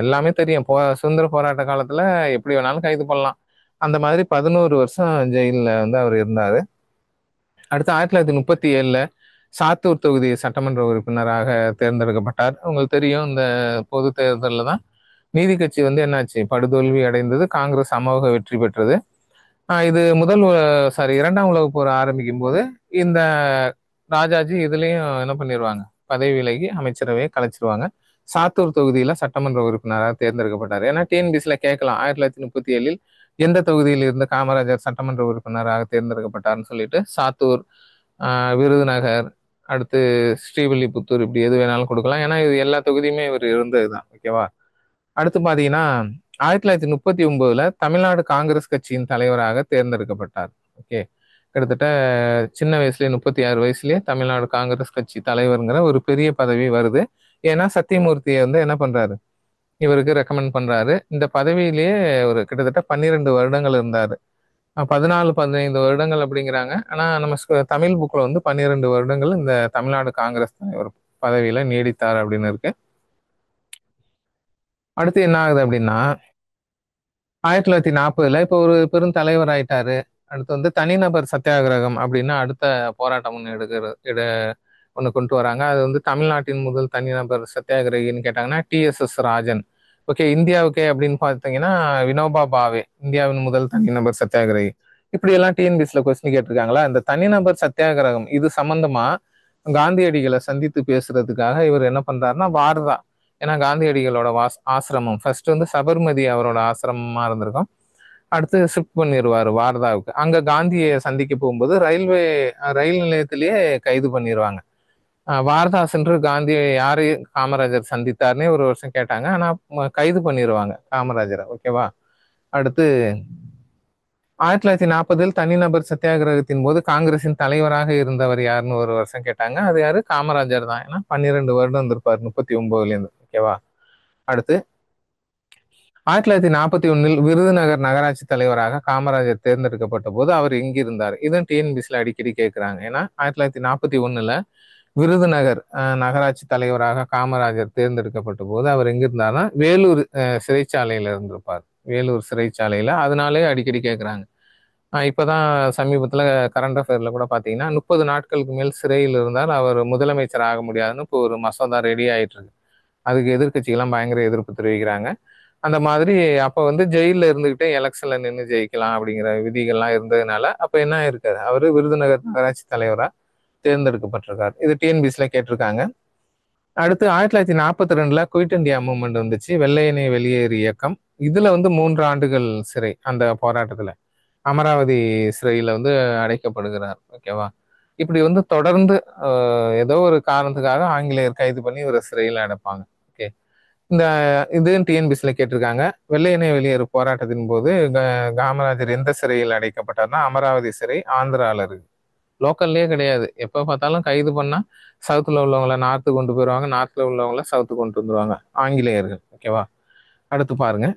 எல்லாமே தெரியும். சுதந்திர போராட்ட காலத்துல எப்படி வேணாலும் கைது பண்ணலாம். அந்த மாதிரி 11 வருஷம் ஜெயில்ல வந்து அவர் இருந்தாரு. அடுத்து 1937 சாத்தூர் தொகுதி சட்டமன்ற உறுப்பினராக தேர்ந்தெடுக்கப்பட்டார். உங்களுக்கு தெரியும், இந்த பொது தேர்தலில் தான் நீதி கட்சி வந்து என்னாச்சு, படுதோல்வி அடைந்தது. காங்கிரஸ் அமோக வெற்றி பெற்றது. இது இரண்டாம் உலக போர் ஆரம்பிக்கும் போது இந்த ராஜாஜி இதுலயும் என்ன பண்ணிடுவாங்க, பதவி விலகி அமைச்சரவையை கலைச்சிருவாங்க. சாத்தூர் தொகுதியில சட்டமன்ற உறுப்பினராக தேர்ந்தெடுக்கப்பட்டார். ஏன்னா டிஎன்பிசில கேட்கலாம், 1937 எந்த தொகுதியில் இருந்து காமராஜர் சட்டமன்ற உறுப்பினராக தேர்ந்தெடுக்கப்பட்டார்னு சொல்லிட்டு சாத்தூர், விருதுநகர், அடுத்து ஸ்ரீவில்லிபுத்தூர், இப்படி எது வேணாலும் கொடுக்கலாம். ஏன்னா இது எல்லா தொகுதியுமே இவர் இருந்ததுதான். ஓகேவா? அடுத்து பாத்தீங்கன்னா 1939 தமிழ்நாடு காங்கிரஸ் கட்சியின் தலைவராக தேர்ந்தெடுக்கப்பட்டார். ஓகே, கிட்டத்தட்ட சின்ன வயசுலயே 36 வயசுலயே தமிழ்நாடு காங்கிரஸ் கட்சி தலைவருங்கிற ஒரு பெரிய பதவி வருது. ஏன்னா சத்தியமூர்த்தியை வந்து என்ன பண்றாரு, இவருக்கு ரெக்கமெண்ட் பண்றாரு. இந்த பதவியிலேயே ஒரு கிட்டத்தட்ட 12 வருடங்கள் இருந்தாரு. 14 15 வருடங்கள் அப்படிங்கிறாங்க. ஆனா நம்ம தமிழ் புக்ல வந்து 12 வருடங்கள் இந்த தமிழ்நாடு காங்கிரஸ் தலைவர் பதவியில நீடித்தார் அப்படின்னு இருக்கு. அடுத்து என்ன ஆகுது அப்படின்னா, 1940 இப்போ ஒரு பெரும் தலைவர் ஆயிட்டாரு. அடுத்து வந்து தனிநபர் சத்தியாகிரகம் அப்படின்னு அடுத்த போராட்டம் ஒன்று கொண்டு வராங்க. அது வந்து தமிழ்நாட்டின் முதல் தனிநபர் சத்தியாகிரகின்னு கேட்டாங்கன்னா டிஎஸ்எஸ் ராஜன். ஓகே, இந்தியாவுக்கே அப்படின்னு பார்த்தீங்கன்னா வினோபா பாவே, இந்தியாவின் முதல் தனிநபர் சத்தியாகிரகி. இப்படி எல்லாம் டிஎன்பிஎஸ்ல கொஸ்டின் கேட்டிருக்காங்களா? இந்த தனிநபர் சத்தியாகிரகம் இது சம்பந்தமா காந்தியடிகளை சந்தித்து பேசுறதுக்காக இவர் என்ன பண்றாருன்னா வார்தா, ஏன்னா காந்தியடிகளோட ஆசிரமம் ஃபர்ஸ்ட் வந்து சபர்மதி அவரோட ஆசிரமமா இருந்திருக்கும், அடுத்து ஷிஃப்ட் பண்ணிடுவாரு வார்தாவுக்கு. அங்க காந்தியை சந்திக்க போகும்போது ரயில் நிலையத்திலேயே கைது பண்ணிடுவாங்க. வார்தா சென்று காந்தியை யாரு காமராஜர் சந்தித்தார்னே ஒரு வருஷம் கேட்டாங்க. ஆனா கைது பண்ணிடுவாங்க காமராஜரை. ஓகேவா? அடுத்து 1940 தனிநபர் சத்தியாகிரகத்தின் போது காங்கிரசின் தலைவராக இருந்தவர் யாருன்னு ஒரு வருஷம் கேட்டாங்க. அது யாரு? காமராஜர் தான். ஏன்னா 12 வருடம் இருந்திருப்பாரு 39ல இருந்து. ஓகேவா? அடுத்து 1941 விருதுநகர் நகராட்சி தலைவராக காமராஜர் தேர்ந்தெடுக்கப்பட்ட போது அவர் எங்க இருந்தார்? இதுவும் டிஎன்பிசில அடிக்கடி கேட்கிறாங்க. ஏன்னா 1941 விருதுநகர் நகராட்சி தலைவராக காமராஜர் தேர்ந்தெடுக்கப்பட்ட போது அவர் எங்க இருந்தார்னா வேலூர் சிறைச்சாலையில இருந்திருப்பார். வேலூர் சிறைச்சாலையில. அதனாலே அடிக்கடி கேட்கிறாங்க. இப்பதான் சமீபத்துல கரண்ட் அஃபேர்ல கூட பாத்தீங்கன்னா 30 நாட்களுக்கு மேல் சிறையில் இருந்தால் அவர் முதலமைச்சர் ஆக முடியாதுன்னு இப்போ ஒரு மசோதா ரெடி ஆயிட்டு இருக்கு. அதுக்கு எதிர்கட்சிகள்லாம் பயங்கர எதிர்ப்பு தெரிவிக்கிறாங்க. அந்த மாதிரி அப்ப வந்து ஜெயில இருந்துகிட்டே எலெக்ஷன்ல நின்று ஜெயிக்கலாம் அப்படிங்கிற விதிகள்லாம் இருந்ததுனால அப்ப என்ன இருக்காரு, அவரு விருதுநகர் நகராட்சி தலைவரா தேர்ந்தெடுக்கப்பட்டிருக்காரு. இது டிஎன்பிசில கேட்டிருக்காங்க. அடுத்து 1942 குயிட் இந்தியா மூவ்மெண்ட் வந்துச்சு, வெள்ளையனே வெளியேறு இயக்கம். இதுல வந்து 3 ஆண்டுகள் சிறை அந்த போராட்டத்துல. அமராவதி சிறையில வந்து அடைக்கப்படுகிறார். ஓகேவா? இப்படி வந்து தொடர்ந்து ஏதோ ஒரு காரணத்துக்காக ஆங்கிலேயர் கைது பண்ணி ஒரு சிறையில் அடைப்பாங்க. ஓகே. இந்த இது டிஎன்பிசில கேட்டிருக்காங்க. வெள்ளையனே வெளியேறு போராட்டத்தின் போது காமராஜர் எந்த சிறையில் அடைக்கப்பட்டார்னா அமராவதி சிறை ஆந்திரால இருக்கு. லோக்கல்லே கிடையாது. எப்ப பார்த்தாலும் கைது பண்ணா சவுத்துல உள்ளவங்கள நார்த்து கொண்டு போயிருவாங்க, நார்த்ல உள்ளவங்கள சவுத்து கொண்டு வந்துருவாங்க ஆங்கிலேயர்கள். ஓகேவா? அடுத்து பாருங்க.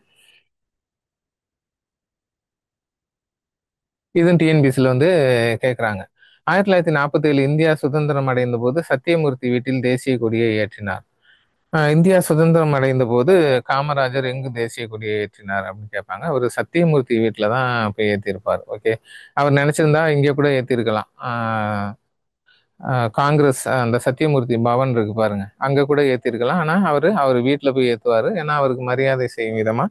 இதுவும் டிஎன்பிசில வந்து கேட்குறாங்க. 1947 இந்தியா சுதந்திரம் அடைந்த போது சத்தியமூர்த்தி வீட்டில் தேசிய கொடியை ஏற்றினார். இந்தியா சுதந்திரம் அடைந்த போது காமராஜர் எங்கு தேசிய கொடியை ஏற்றினார் அப்படின்னு கேட்பாங்க. அவர் சத்தியமூர்த்தி வீட்டில் தான் போய் ஏற்றிருப்பார். ஓகே. அவர் நினைச்சிருந்தா இங்கே கூட ஏற்றிருக்கலாம். காங்கிரஸ் அந்த சத்தியமூர்த்தி பவன் இருக்கு பாருங்க, அங்க கூட ஏத்திருக்கலாம். ஆனா அவர் வீட்டுல போய் ஏத்துவாரு. ஏன்னா அவருக்கு மரியாதை செய்யும் விதமா.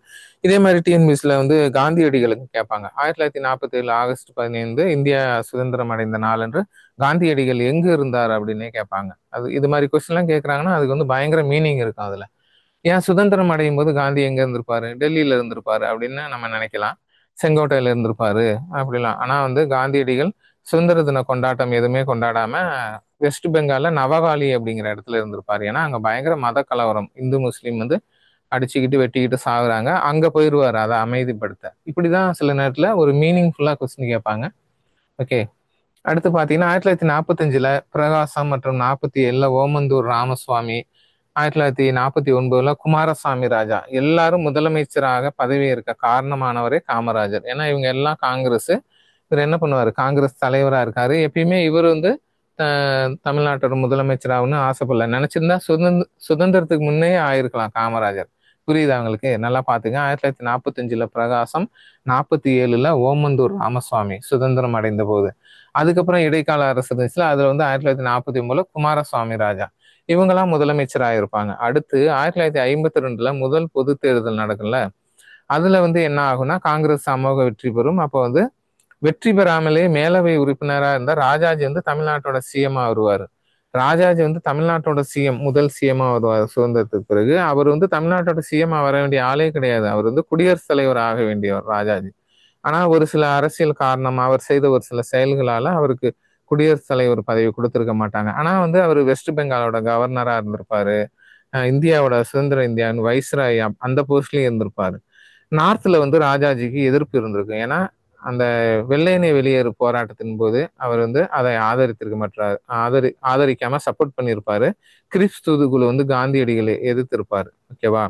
இதே மாதிரி டிஎன்பிஎஸ்ல வந்து காந்தியடிகளுக்கு கேட்பாங்க. 1947 ஆகஸ்ட் 15 இந்தியா சுதந்திரம் அடைந்த நாளன்று காந்தியடிகள் எங்கு இருந்தார் அப்படின்னே கேட்பாங்க. அது இது மாதிரி கொஸ்டின் எல்லாம் கேட்கறாங்கன்னா அதுக்கு வந்து பயங்கர மீனிங் இருக்கும் அதுல. ஏன் சுதந்திரம் அடையும் போது காந்தி எங்க இருந்திருப்பாரு, டெல்லியில இருந்திருப்பாரு அப்படின்னு நம்ம நினைக்கலாம். செங்கோட்டையில இருந்திருப்பாரு அப்படிலாம். ஆனா வந்து காந்தியடிகள் சுதந்திர தின கொண்டாட்டம் எதுவுமே கொண்டாடாம வெஸ்ட் பெங்கால்ல நவகாலி அப்படிங்கிற இடத்துல இருந்திருப்பாரு. ஏன்னா அங்க பயங்கர மத கலவரம், இந்து முஸ்லீம் வந்து அடிச்சுக்கிட்டு வெட்டிக்கிட்டு சாகுறாங்க. அங்க போயிருவாரு அதை அமைதிப்படுத்த. இப்படிதான் சில நேரத்துல ஒரு மீனிங்ஃபுல்லா கொஸ்டின் கேட்பாங்க. ஓகே. அடுத்து பாத்தீங்கன்னா 1945 பிரகாசம் மற்றும் 47 ஓமந்தூர் ராமசுவாமி, 1949 குமாரசாமி ராஜா எல்லாரும் முதலமைச்சராக பதவி ஏற்க காரணமானவரே காமராஜர். ஏன்னா இவங்க எல்லாம் காங்கிரஸ். இவர் என்ன பண்ணுவாரு, காங்கிரஸ் தலைவரா இருக்காரு. எப்பயுமே இவர் வந்து தமிழ்நாட்டோட முதலமைச்சராகனு ஆசைப்படல. நினைச்சிருந்தா சுதந்திரத்துக்கு முன்னே ஆயிருக்கலாம் காமராஜர். புரியுது அவங்களுக்கு? நல்லா பாத்துங்க. 1945 பிரகாசம், 47 ஓமந்தூர் ராமசுவாமி சுதந்திரம் அடைந்த போது. அதுக்கப்புறம் இடைக்கால அரசு இருந்துச்சுல, அதுல வந்து 1949 குமாரசுவாமி ராஜா இவங்கெல்லாம் முதலமைச்சராக இருப்பாங்க. அடுத்து 1952 முதல் பொது தேர்தல் நடக்கும்ல, அதுல வந்து என்ன ஆகும்னா காங்கிரஸ் அமோக வெற்றி பெறும். அப்போ வந்து வெற்றி பெறாமலே மேலவை உறுப்பினராக இருந்த ராஜாஜி வந்து தமிழ்நாட்டோட சிஎம்மா வருவார். ராஜாஜி வந்து தமிழ்நாட்டோட சிஎம், முதல் சிஎம்மா வருவார் சுதந்திரத்துக்கு பிறகு. அவர் வந்து தமிழ்நாட்டோட சிஎம்மா வர வேண்டிய ஆளே கிடையாது. அவர் வந்து குடியரசுத் தலைவர் ஆக வேண்டியவர் ராஜாஜி. ஆனா ஒரு சில அரசியல் காரணம், அவர் செய்த ஒரு சில செயல்களால அவருக்கு குடியரசுத் தலைவர் பதவி கொடுத்திருக்க மாட்டாங்க. ஆனா வந்து அவர் வெஸ்ட் பெங்காலோட கவர்னரா இருந்திருப்பாரு. இந்தியாவோட சுதந்திர இந்தியாவின் வைஸ்ராய் அந்த போஸ்ட்லயும் இருந்திருப்பாரு. நார்த்ல வந்து ராஜாஜிக்கு எதிர்ப்பு இருந்திருக்கு. ஏன்னா அந்த வெள்ளையனே வெளியேறு போராட்டத்தின் போது அவர் வந்து அதை ஆதரித்திருக்க மாட்டார், ஆதரிக்காம சப்போர்ட் பண்ணியிருப்பாரு. கிரிப்ஸ் தூதுக்குழு வந்து காந்தியடிகளை எதிர்த்திருப்பாரு. ஓகேவா?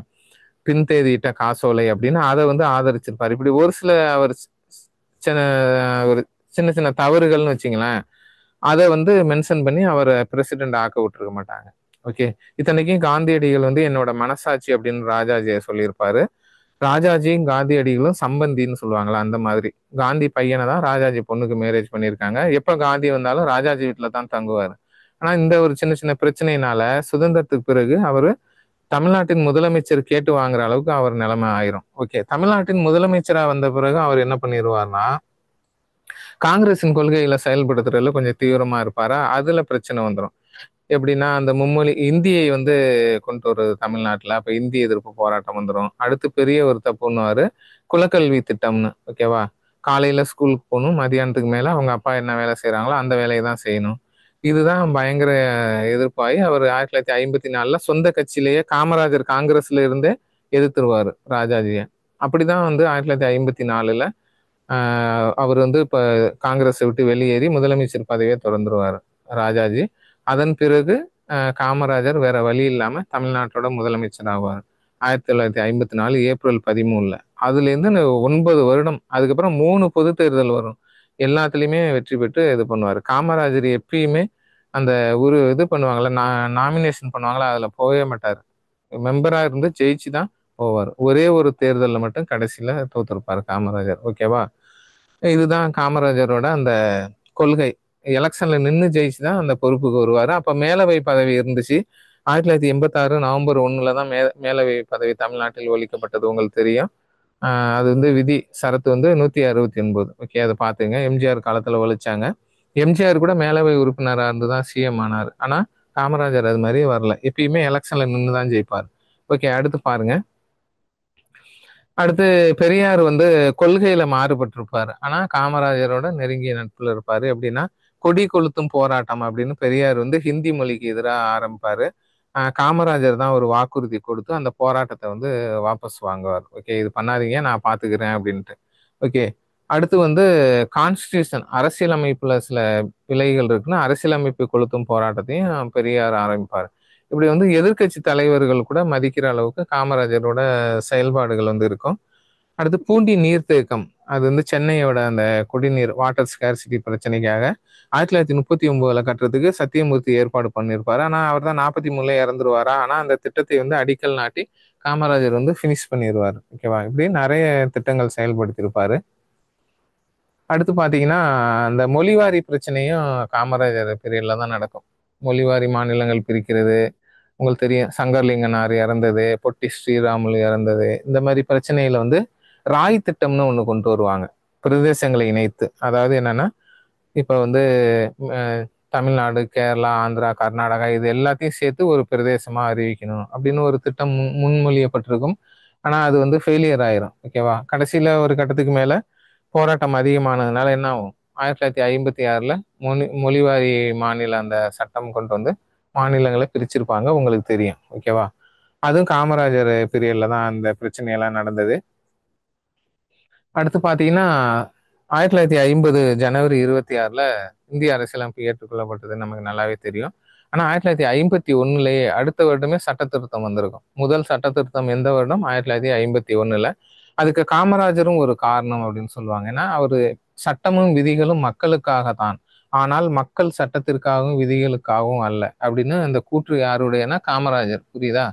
பின்தேதியிட்ட காசோலை அப்படின்னு அதை வந்து ஆதரிச்சிருப்பாரு. இப்படி ஒரு சில அவர் சின்ன ஒரு சின்ன சின்ன தவறுகள்னு வச்சுங்களேன், அதை வந்து மென்ஷன் பண்ணி அவரை பிரசிடென்ட் ஆக்க விட்டுருக்க மாட்டாங்க. ஓகே. இத்தனைக்கும் காந்தியடிகள் வந்து என்னோட மனசாட்சி அப்படின்னு ராஜாஜியை சொல்லியிருப்பாரு. ராஜாஜியும் காந்தியடிகளும் சம்பந்தின்னு சொல்லுவாங்களா, அந்த மாதிரி. காந்தி பையனை தான் ராஜாஜி பொண்ணுக்கு மேரேஜ் பண்ணியிருக்காங்க. எப்ப காந்தி வந்தாலும் ராஜாஜி வீட்டுல தான் தங்குவார். ஆனா இந்த ஒரு சின்ன சின்ன பிரச்சனையினால சுதந்திரத்துக்கு பிறகு அவரு தமிழ்நாட்டின் முதலமைச்சர் கேட்டு வாங்குற அளவுக்கு அவர் நிலைமை ஆயிரும். ஓகே. தமிழ்நாட்டின் முதலமைச்சரா வந்த பிறகு அவர் என்ன பண்ணிடுவார்னா காங்கிரசின் கொள்கைகளை செயல்படுத்துறதுல கொஞ்சம் தீவிரமா இருப்பாரா, அதுல பிரச்சனை வந்துடும். எப்படின்னா அந்த மும்மொழி இந்தியை வந்து கொண்டு வருவது தமிழ்நாட்டில். அப்போ இந்தி எதிர்ப்பு போராட்டம் வந்துடும். அடுத்து பெரிய ஒரு தப்பு பண்ணுவாரு, குலக்கல்வி திட்டம்னு. ஓகேவா? காலையில ஸ்கூலுக்கு போகணும், மதியானத்துக்கு மேல அவங்க அப்பா என்ன வேலை செய்யறாங்களோ அந்த வேலையை தான் செய்யணும். இதுதான் பயங்கர எதிர்ப்பாகி அவர் 1954 சொந்த கட்சியிலேயே காமராஜர் காங்கிரஸ்ல இருந்தே எதிர்த்துருவாரு ராஜாஜியை. அப்படிதான் வந்து 1954 அவர் வந்து இப்ப காங்கிரஸை விட்டு வெளியேறி முதலமைச்சர் பதவியை தொடர்ந்துருவார் ராஜாஜி. அதன் பிறகு காமராஜர் வேற வழி இல்லாம தமிழ்நாட்டோட முதலமைச்சர் ஆவார் 1954 ஏப்ரல் 13. அதுல இருந்து 9 வருடம், அதுக்கப்புறம் 3 பொது தேர்தல் வரும். எல்லாத்துலயுமே வெற்றி பெற்று இது பண்ணுவார். காமராஜர் எப்பயுமே அந்த ஒரு இது பண்ணுவாங்கல்ல, நாமினேஷன் பண்ணுவாங்களா, அதுல போகவே மாட்டார். மெம்பரா இருந்து ஜெயிச்சு தான் போவார். ஒரே ஒரு தேர்தலில் மட்டும் கடைசியில தோத்திருப்பார் காமராஜர். ஓகேவா? இதுதான் காமராஜரோட அந்த கொள்கை. எலெக்ஷன்ல நின்று ஜெயிச்சு தான் அந்த பொறுப்புக்கு வருவாரு. அப்ப மேலவை பதவி இருந்துச்சு. 1986 நவம்பர் 1 தான் மேலவை பதவி தமிழ்நாட்டில் ஒழிக்கப்பட்டது. உங்களுக்கு தெரியும். அது வந்து விதி சரத்து வந்து 169. ஓகே, அதை பாத்துங்க. எம்ஜிஆர் காலத்துல ஒழிச்சாங்க. எம்ஜிஆர் கூட மேலவை உறுப்பினரா இருந்துதான் சிஎம் ஆனார். ஆனா காமராஜர் அது மாதிரி வரல. எப்பயுமே எலெக்ஷன்ல நின்று தான் ஜெயிப்பார். ஓகே, அடுத்து பாருங்க. அடுத்து பெரியார் வந்து கொள்கையில மாறுபட்டிருப்பாரு. ஆனா காமராஜரோட நெருங்கிய நட்புல இருப்பாரு. எப்படின்னா கொடி கொளுத்தும் போராட்டம் அப்படின்னு பெரியார் வந்து ஹிந்தி மொழிக்கு எதிராக ஆரம்பிப்பாரு. காமராஜர் தான் ஒரு வாக்குறுதி கொடுத்து அந்த போராட்டத்தை வந்து வாபஸ் வாங்குவார். ஓகே, இது பண்ணாதீங்க, நான் பாத்துக்கிறேன் அப்படின்ட்டு. ஓகே. அடுத்து வந்து கான்ஸ்டியூஷன் அரசியலமைப்புல சில பிழைகள் இருக்குன்னா அரசியலமைப்பு கொளுத்தும் போராட்டத்தையும் பெரியார் ஆரம்பிப்பார். இப்படி வந்து எதிர்க்கட்சி தலைவர்கள் கூட மதிக்கிற அளவுக்கு காமராஜரோட செயல்பாடுகள் வந்து இருக்கும். அடுத்து பூண்டி நீர்த்தேக்கம், அது வந்து சென்னையோட அந்த குடிநீர் வாட்டர் ஸ்கேர்சிட்டி பிரச்சனைக்காக 1939 கட்டுறதுக்கு சத்தியமூர்த்தி ஏற்பாடு பண்ணியிருப்பாரு. ஆனா அவர் தான் 43 இறந்துருவாரா. ஆனா அந்த திட்டத்தை வந்து அடிக்கல் நாட்டி காமராஜர் வந்து ஃபினிஷ் பண்ணிடுவார். ஓகேவா, இப்படி நிறைய திட்டங்கள் செயல்படுத்தியிருப்பாரு. அடுத்து பாத்தீங்கன்னா அந்த மொழிவாரி பிரச்சனையும் காமராஜர் பீரியட்ல தான் நடக்கும். மொழிவாரி மாநிலங்கள் பிரிக்கிறது, உங்களுக்கு தெரியும், சங்கர்லிங்கனார் இறந்தது, பொட்டி ஸ்ரீராமுலு இறந்தது, இந்த மாதிரி பிரச்சனையில வந்து ராய் திட்டம்னு ஒண்ணு கொண்டு வருவாங்க, பிரதேசங்களை இணைத்து. அதாவது என்னன்னா இப்ப வந்து தமிழ்நாடு, கேரளா, ஆந்திரா, கர்நாடகா இது எல்லாத்தையும் சேர்த்து ஒரு பிரதேசமா அறிவிக்கணும் அப்படின்னு ஒரு திட்டம் முன்மொழியப்பட்டிருக்கும். ஆனா அது வந்து ஃபெயிலியர் ஆயிரும். ஓகேவா, கடைசியில ஒரு கட்டத்துக்கு மேல போராட்டம் அதிகமானதுனால என்ன ஆகும், 1956 மொழிவாரி மாநில அந்த சட்டம் கொண்டு வந்து மாநிலங்களை பிரிச்சிருப்பாங்க, உங்களுக்கு தெரியும். ஓகேவா, அதுவும் காமராஜர் பீரியட்ல தான் அந்த பிரச்சனையெல்லாம் நடந்தது. அடுத்து பாத்தீங்கன்னா 1950 ஜனவரி 26 இந்திய அரசியலமைப்பு ஏற்றுக்கொள்ளப்பட்டது நமக்கு நல்லாவே தெரியும். ஆனா 1951 அடுத்த வருடமே சட்ட திருத்தம் வந்திருக்கும். முதல் சட்ட திருத்தம் எந்த வருடம்? 1951. அதுக்கு காமராஜரும் ஒரு காரணம் அப்படின்னு சொல்லுவாங்க. ஏன்னா அவரு சட்டமும் விதிகளும் மக்களுக்காக தான், ஆனால் மக்கள் சட்டத்திற்காகவும் விதிகளுக்காகவும் அல்ல அப்படின்னு அந்த கூற்று யாருடையனா காமராஜர். புரியுதா?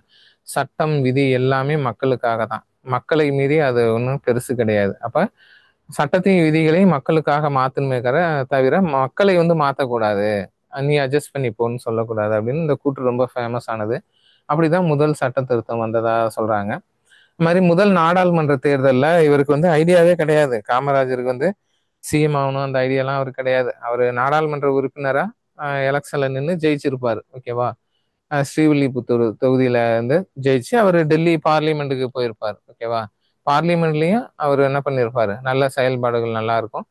சட்டம் விதி எல்லாமே மக்களுக்காக தான், மக்களை மீறி அது ஒன்றும் பெருசு கிடையாது. அப்ப சட்டத்தையும் விதிகளையும் மக்களுக்காக மாத்தணுமே தவிர மக்களை வந்து மாத்தக்கூடாது, நீ அட்ஜஸ்ட் பண்ணிப்போன்னு சொல்லக்கூடாது அப்படின்னு இந்த கூற்று ரொம்ப ஃபேமஸ் ஆனது. அப்படிதான் முதல் சட்ட திருத்தம் வந்ததா சொல்றாங்க. இது மாதிரி முதல் நாடாளுமன்ற தேர்தலில் இவருக்கு வந்து ஐடியாவே கிடையாது. காமராஜருக்கு வந்து சிஎம் ஆகணும் அந்த ஐடியாலாம் அவருக்கு கிடையாது. அவர் நாடாளுமன்ற உறுப்பினரா எலெக்ஷன்ல நின்று ஜெயிச்சிருப்பாரு. ஓகேவா, ஸ்ரீவில்லிபுத்தூர் தொகுதியில இருந்து ஜெயிச்சு அவர் டெல்லி பார்லிமெண்ட்டுக்கு போயிருப்பார். ஓகேவா, பார்லிமெண்ட்லயும் அவர் என்ன பண்ணியிருப்பாரு, நல்ல செயல்பாடுகள் நல்லா இருக்கும்.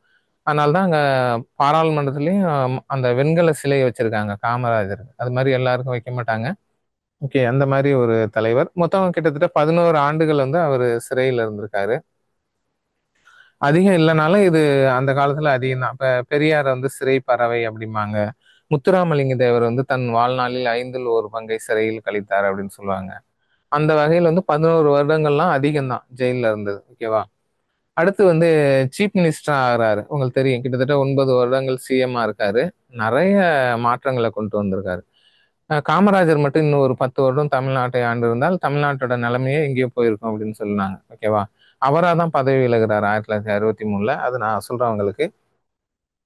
அதனால்தான் அங்க பாராளுமன்றத்திலயும் அந்த வெண்கல சிலை வச்சிருக்காங்க காமராஜருக்கு. அது மாதிரி எல்லாருக்கும் வைக்க மாட்டாங்க. ஓகே, அந்த மாதிரி ஒரு தலைவர். மொத்தம் கிட்டத்தட்ட 11 ஆண்டுகள் வந்து அவர் சிறையில் இருந்திருக்காரு. அதிகம் இல்லைனாலும் இது அந்த காலத்துல அதிகம் தான். இப்ப பெரியார் வந்து சிறை பறவை அப்படிம்பாங்க. முத்துராமலிங்க தேவர் வந்து தன் வாழ்நாளில் 5/1 சிறையில் கழித்தார் அப்படின்னு சொல்லுவாங்க. அந்த வகையில் வந்து 11 வருடங்கள்லாம் அதிகம்தான் ஜெயில இருந்தது. ஓகேவா, அடுத்து வந்து சீஃப் மினிஸ்டரா ஆகிறாரு. உங்களுக்கு தெரியும், கிட்டத்தட்ட 9 வருடங்கள் சிஎம்மா இருக்காரு. நிறைய மாற்றங்களை கொண்டு வந்திருக்காரு. காமராஜர் மட்டும் இன்னும் ஒரு 10 வருடம் தமிழ்நாட்டை ஆண்டு இருந்தால் தமிழ்நாட்டோட நிலைமையே எங்கேயோ போயிருக்கும் அப்படின்னு சொன்னாங்க. ஓகேவா, அவராக தான் பதவி விலகிறார் 1963. அது நான் சொல்றேன் உங்களுக்கு.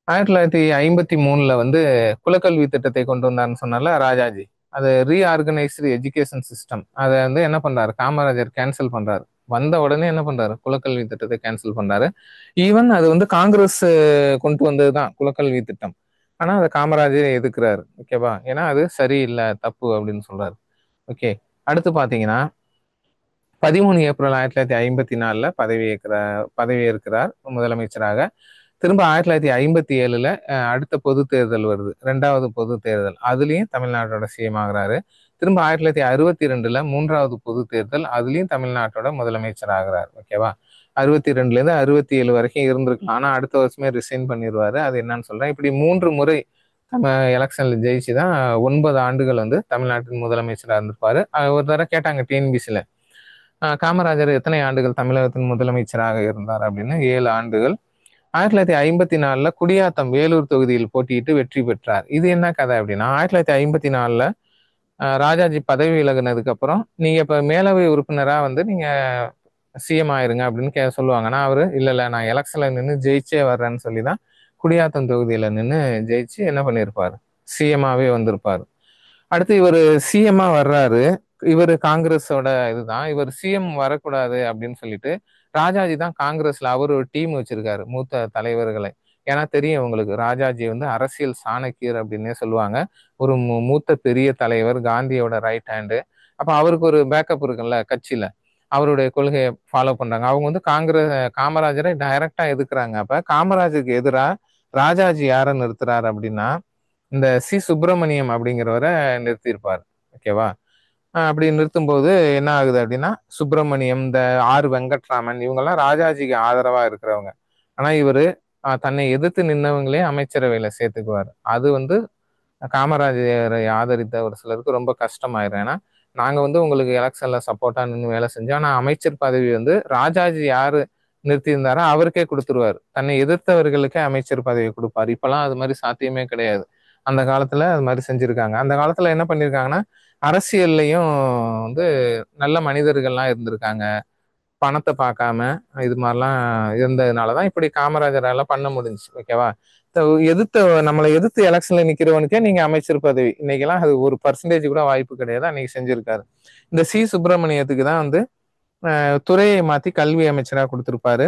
1953 வந்து குலக்கல்வி திட்டத்தை கொண்டு வந்தாருன்னு சொன்னால ராஜாஜி, அது ரீஆர்கனைஸ்டு எஜுகேஷன் சிஸ்டம், அதை வந்து என்ன பண்றாரு, காமராஜர் கேன்சல் பண்றாரு. வந்த உடனே என்ன பண்றாரு, குலக்கல்வி திட்டத்தை கேன்சல் பண்றாரு. ஈவன் அது வந்து காங்கிரஸ் கொண்டு வந்ததுதான் குலக்கல்வி திட்டம். ஆனா அதை காமராஜர் எதுக்குறாரு. ஓகேவா, ஏன்னா அது சரியில்லை, தப்பு அப்படின்னு சொல்றாரு. ஓகே. அடுத்து பாத்தீங்கன்னா 13 ஏப்ரல் 1954 பதவி ஏற்கிறார் முதலமைச்சராக. திரும்ப 1957 அடுத்த பொது தேர்தல் வருது, 2வது பொது தேர்தல். அதுலயும் தமிழ்நாட்டோட சிஎம் ஆகுறாரு. திரும்ப 1962 3வது பொது தேர்தல், அதுலயும் தமிழ்நாட்டோட முதலமைச்சர் ஆகிறார். ஓகேவா, 62 67 வரைக்கும் இருந்திருக்கலாம். ஆனா அடுத்த வருஷமே ரிசைன் பண்ணிடுவாரு. அது என்னன்னு சொல்றேன். இப்படி 3 முறை நம்ம எலெக்ஷன்ல ஜெயிச்சுதான் 9 ஆண்டுகள் வந்து தமிழ்நாட்டின் முதலமைச்சராக இருந்திருப்பாரு. ஒரு தடவை கேட்டாங்க டிஎன்பிசில, காமராஜர் எத்தனை ஆண்டுகள் தமிழகத்தின் முதலமைச்சராக இருந்தார் அப்படின்னு. 7 ஆண்டுகள். 1954 குடியாத்தம் வேலூர் தொகுதியில் போட்டியிட்டு வெற்றி பெற்றார். இது என்ன கதை அப்படின்னா, 1954 ராஜாஜி பதவி விலகினதுக்கு அப்புறம் நீங்க இப்ப மேலவை உறுப்பினரா வந்து நீங்க சிஎம் ஆயிருங்க அப்படின்னு சொல்லுவாங்கன்னா, அவரு இல்ல நான் எலெக்ஷன்ல நின்று ஜெயிச்சே வர்றேன்னு சொல்லிதான் குடியாத்தம் தொகுதியில நின்று ஜெயிச்சு என்ன பண்ணிருப்பாரு, சிஎம்மாவே வந்திருப்பாரு. அடுத்து இவர் சிஎம்மா வர்றாரு. இவர் காங்கிரஸோட இதுதான், இவர் சிஎம் வரக்கூடாது அப்படின்னு சொல்லிட்டு ராஜாஜி தான் காங்கிரஸ்ல அவர் ஒரு டீம் வச்சிருக்காரு மூத்த தலைவர்களை. ஏன்னா தெரியும் உங்களுக்கு, ராஜாஜி வந்து அரசியல் சாணக்கியர் அப்படின்னே சொல்லுவாங்க. ஒரு மூத்த பெரிய தலைவர், காந்தியோட ரைட் ஹேண்டு. அப்ப அவருக்கு ஒரு பேக்கப் இருக்குல்ல கட்சியில. அவருடைய கொள்கையை ஃபாலோ பண்றாங்க. அவங்க வந்து காமராஜரை டைரக்டா எதிர்க்கிறாங்க. அப்ப காமராஜருக்கு எதிரா ராஜாஜி யாரை நிறுத்துறாரு அப்படின்னா, இந்த சுப்பிரமணியம் அப்படிங்கிறவரை நிறுத்தியிருப்பார். ஓகேவா? அப்படி நிறுத்தும்போது என்ன ஆகுது அப்படின்னா, சுப்பிரமணியம், இந்த வெங்கட்ராமன் இவங்கெல்லாம் ராஜாஜிக்கு ஆதரவா இருக்கிறவங்க. ஆனா இவரு தன்னை எதிர்த்து நின்னவங்களே அமைச்சரவையில சேர்த்துக்குவார். அது வந்து காமராஜரை ஆதரித்த ஒரு சிலருக்கு ரொம்ப கஷ்டமாயிரும். ஏன்னா நாங்க வந்து உங்களுக்கு எலெக்ஷன்ல சப்போர்ட்டா நின்று வேலை செஞ்சோம். ஆனா அமைச்சர் பதவி வந்து ராஜாஜி யாரு நிறுத்தி இருந்தாரோ அவருக்கே கொடுத்துருவாரு. தன்னை எதிர்த்தவர்களுக்கே அமைச்சர் பதவி கொடுப்பாரு. இப்பெல்லாம் அது மாதிரி சாத்தியமே கிடையாது. அந்த காலத்துல அது மாதிரி செஞ்சிருக்காங்க. அந்த காலத்துல என்ன பண்ணிருக்காங்கன்னா, அரசியல்லையும் வந்து நல்ல மனிதர்கள்லாம் இருந்திருக்காங்க. பணத்தை பார்க்காம இது மாதிரிலாம் இருந்ததுனாலதான் இப்படி காமராஜரால பண்ண முடிஞ்சுச்சு. ஓகேவா? நம்மளை எதிர்த்து எலெக்ஷன்ல நிக்கிறவனுக்கே நீங்க அமைச்சர் பதவி. இன்னைக்கெல்லாம் அது ஒரு பர்சன்டேஜ் கூட வாய்ப்பு கிடையாது. அன்னைக்கு செஞ்சிருக்காரு. இந்த சுப்பிரமணியத்துக்கு தான் வந்து துறையை மாத்தி கல்வி அமைச்சரா கொடுத்திருப்பாரு.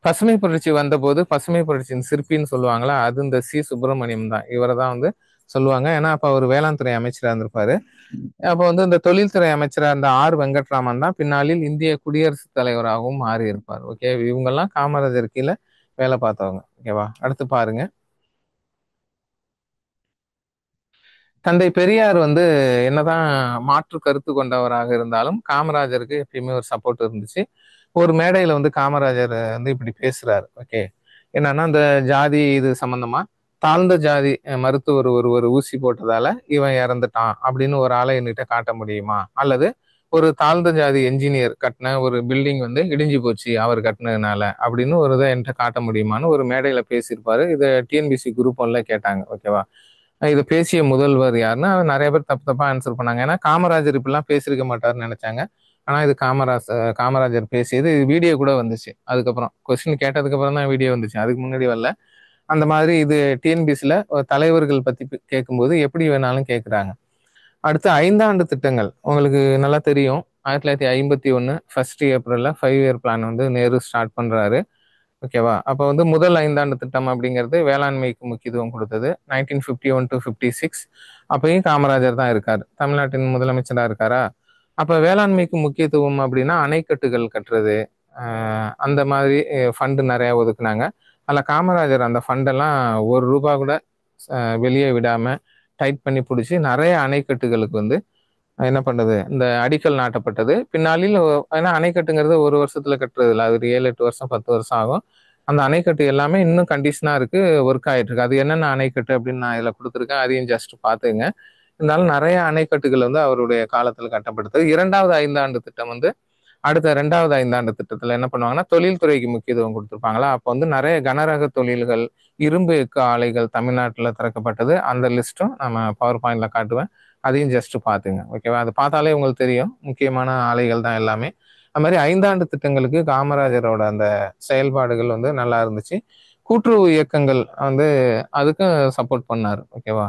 பசுமை புரட்சி வந்தபோது பசுமை புரட்சியின் சிற்பின்னு சொல்லுவாங்களா, அது இந்த சுப்பிரமணியம் தான். இவரை தான் வந்து சொல்லுவாங்க. ஏன்னா அப்ப அவர் வேளாண் துறை அமைச்சரா இருந்திருப்பாரு. அப்ப வந்து இந்த தொழில்துறை அமைச்சரா இருந்த வெங்கட்ராமன் தான் பின்னாளில் இந்திய குடியரசுத் தலைவராகவும் மாறி இருப்பார். ஓகே, இவங்கெல்லாம் காமராஜர் கீழே வேலை பார்த்தவங்க. ஓகேவா? அடுத்து பாருங்க. தந்தை பெரியார் வந்து என்னதான் மாற்று கருத்து கொண்டவராக இருந்தாலும் காமராஜருக்கு எப்பயுமே ஒரு சப்போர்ட் இருந்துச்சு. ஒரு மேடையில வந்து காமராஜர் வந்து இப்படி பேசுறாரு. ஓகே, என்னன்னா இந்த ஜாதி இது சம்பந்தமா, தாழ்ந்த ஜாதி மருத்துவர் ஒருவர் ஊசி போட்டதால இவன் இறந்துட்டான் அப்படின்னு ஒரு ஆளை என்கிட்ட காட்ட முடியுமா? அல்லது ஒரு தாழ்ந்த ஜாதி என்ஜினியர் கட்டின ஒரு பில்டிங் வந்து இடிஞ்சு போச்சு அவர் கட்டினதுனால அப்படின்னு ஒரு இதை என்கிட்ட காட்ட முடியுமான்னு ஒரு மேடையில பேசியிருப்பாரு. இதை டிஎன்பிசி குரூப் ஒன்ல கேட்டாங்க. ஓகேவா? இதை பேசிய முதல்வர் யாருன்னா நிறைய பேர் தப்பு தப்பா ஆன்சர் பண்ணாங்க. ஏன்னா காமராஜர் இப்படிலாம் பேசியிருக்க மாட்டாருன்னு நினைச்சாங்க. ஆனா இது காமராஜர் பேசியது வீடியோ கூட வந்துச்சு. அதுக்கப்புறம் கொஸ்டின் கேட்டதுக்கு அப்புறம் தான் வீடியோ வந்துச்சு, அதுக்கு முன்னாடி வரல. அந்த மாதிரி இது டிஎன்பிசில தலைவர்கள் பத்தி கேட்கும்போது எப்படி வேணாலும் கேட்குறாங்க. அடுத்து 5 ஆண்டு திட்டங்கள் உங்களுக்கு நல்லா தெரியும். 1951 1 ஏப்ரல்ல 5 இயர் பிளான் வந்து நேரு ஸ்டார்ட் பண்றாரு. ஓகேவா? அப்போ வந்து முதல் 5 ஆண்டு திட்டம் அப்படிங்கிறது வேளாண்மைக்கு முக்கியத்துவம் கொடுத்தது. 1951 to 56 அப்பயும் காமராஜர் தான் இருக்காரு. தமிழ்நாட்டின் முதலமைச்சரா இருக்காரா? அப்ப வேளாண்மைக்கு முக்கியத்துவம் அப்படின்னா அணைக்கட்டுகள் கட்டுறது, அந்த மாதிரி ஃபண்டு நிறைய ஒதுக்குனாங்க. அதில் காமராஜர் அந்த ஃபண்டெல்லாம் ₹1 கூட வெளியே விடாம டைட் பண்ணி பிடிச்சி நிறைய அணைக்கட்டுகளுக்கு வந்து என்ன பண்றது, இந்த அடிக்கல் நாட்டப்பட்டது. பின்னாளில் ஏன்னா அணைக்கட்டுங்கிறது ஒரு வருஷத்துல கட்டுறது இல்லை, அது ஒரு 7 8 வருஷம் 10 வருஷம் ஆகும். அந்த அணைக்கட்டு எல்லாமே இன்னும் கண்டிஷனா இருக்கு, ஒர்க் ஆயிட்டு இருக்கு. அது என்னென்ன அணைக்கட்டு அப்படின்னு நான் இதில் கொடுத்துருக்கேன், அதையும் ஜஸ்ட் பார்த்துங்க. இருந்தாலும் நிறைய அணைக்கட்டுகள் வந்து அவருடைய காலத்தில் கட்டப்பட்டது. 2வது 5 ஆண்டு திட்டம் வந்து அடுத்த 2வது 5 ஆண்டு திட்டத்துல என்ன பண்ணுவாங்கன்னா, தொழில்துறைக்கு முக்கியத்துவம் கொடுத்துருப்பாங்களா. அப்போ வந்து நிறைய கனரக தொழில்கள், இரும்பு எக்கு ஆலைகள் தமிழ்நாட்டில் திறக்கப்பட்டது. அந்த லிஸ்ட்டும் நம்ம பவர் பாயிண்ட்ல காட்டுவேன், அதையும் ஜஸ்ட் பார்த்துங்க. ஓகேவா? அது பார்த்தாலே உங்களுக்கு தெரியும், முக்கியமான ஆலைகள் தான் எல்லாமே. அது மாதிரி 5 ஆண்டு திட்டங்களுக்கு காமராஜரோட அந்த செயல்பாடுகள் வந்து நல்லா இருந்துச்சு. கூட்டுறவு இயக்கங்கள் வந்து அதுக்கும் சப்போர்ட் பண்ணாரு. ஓகேவா?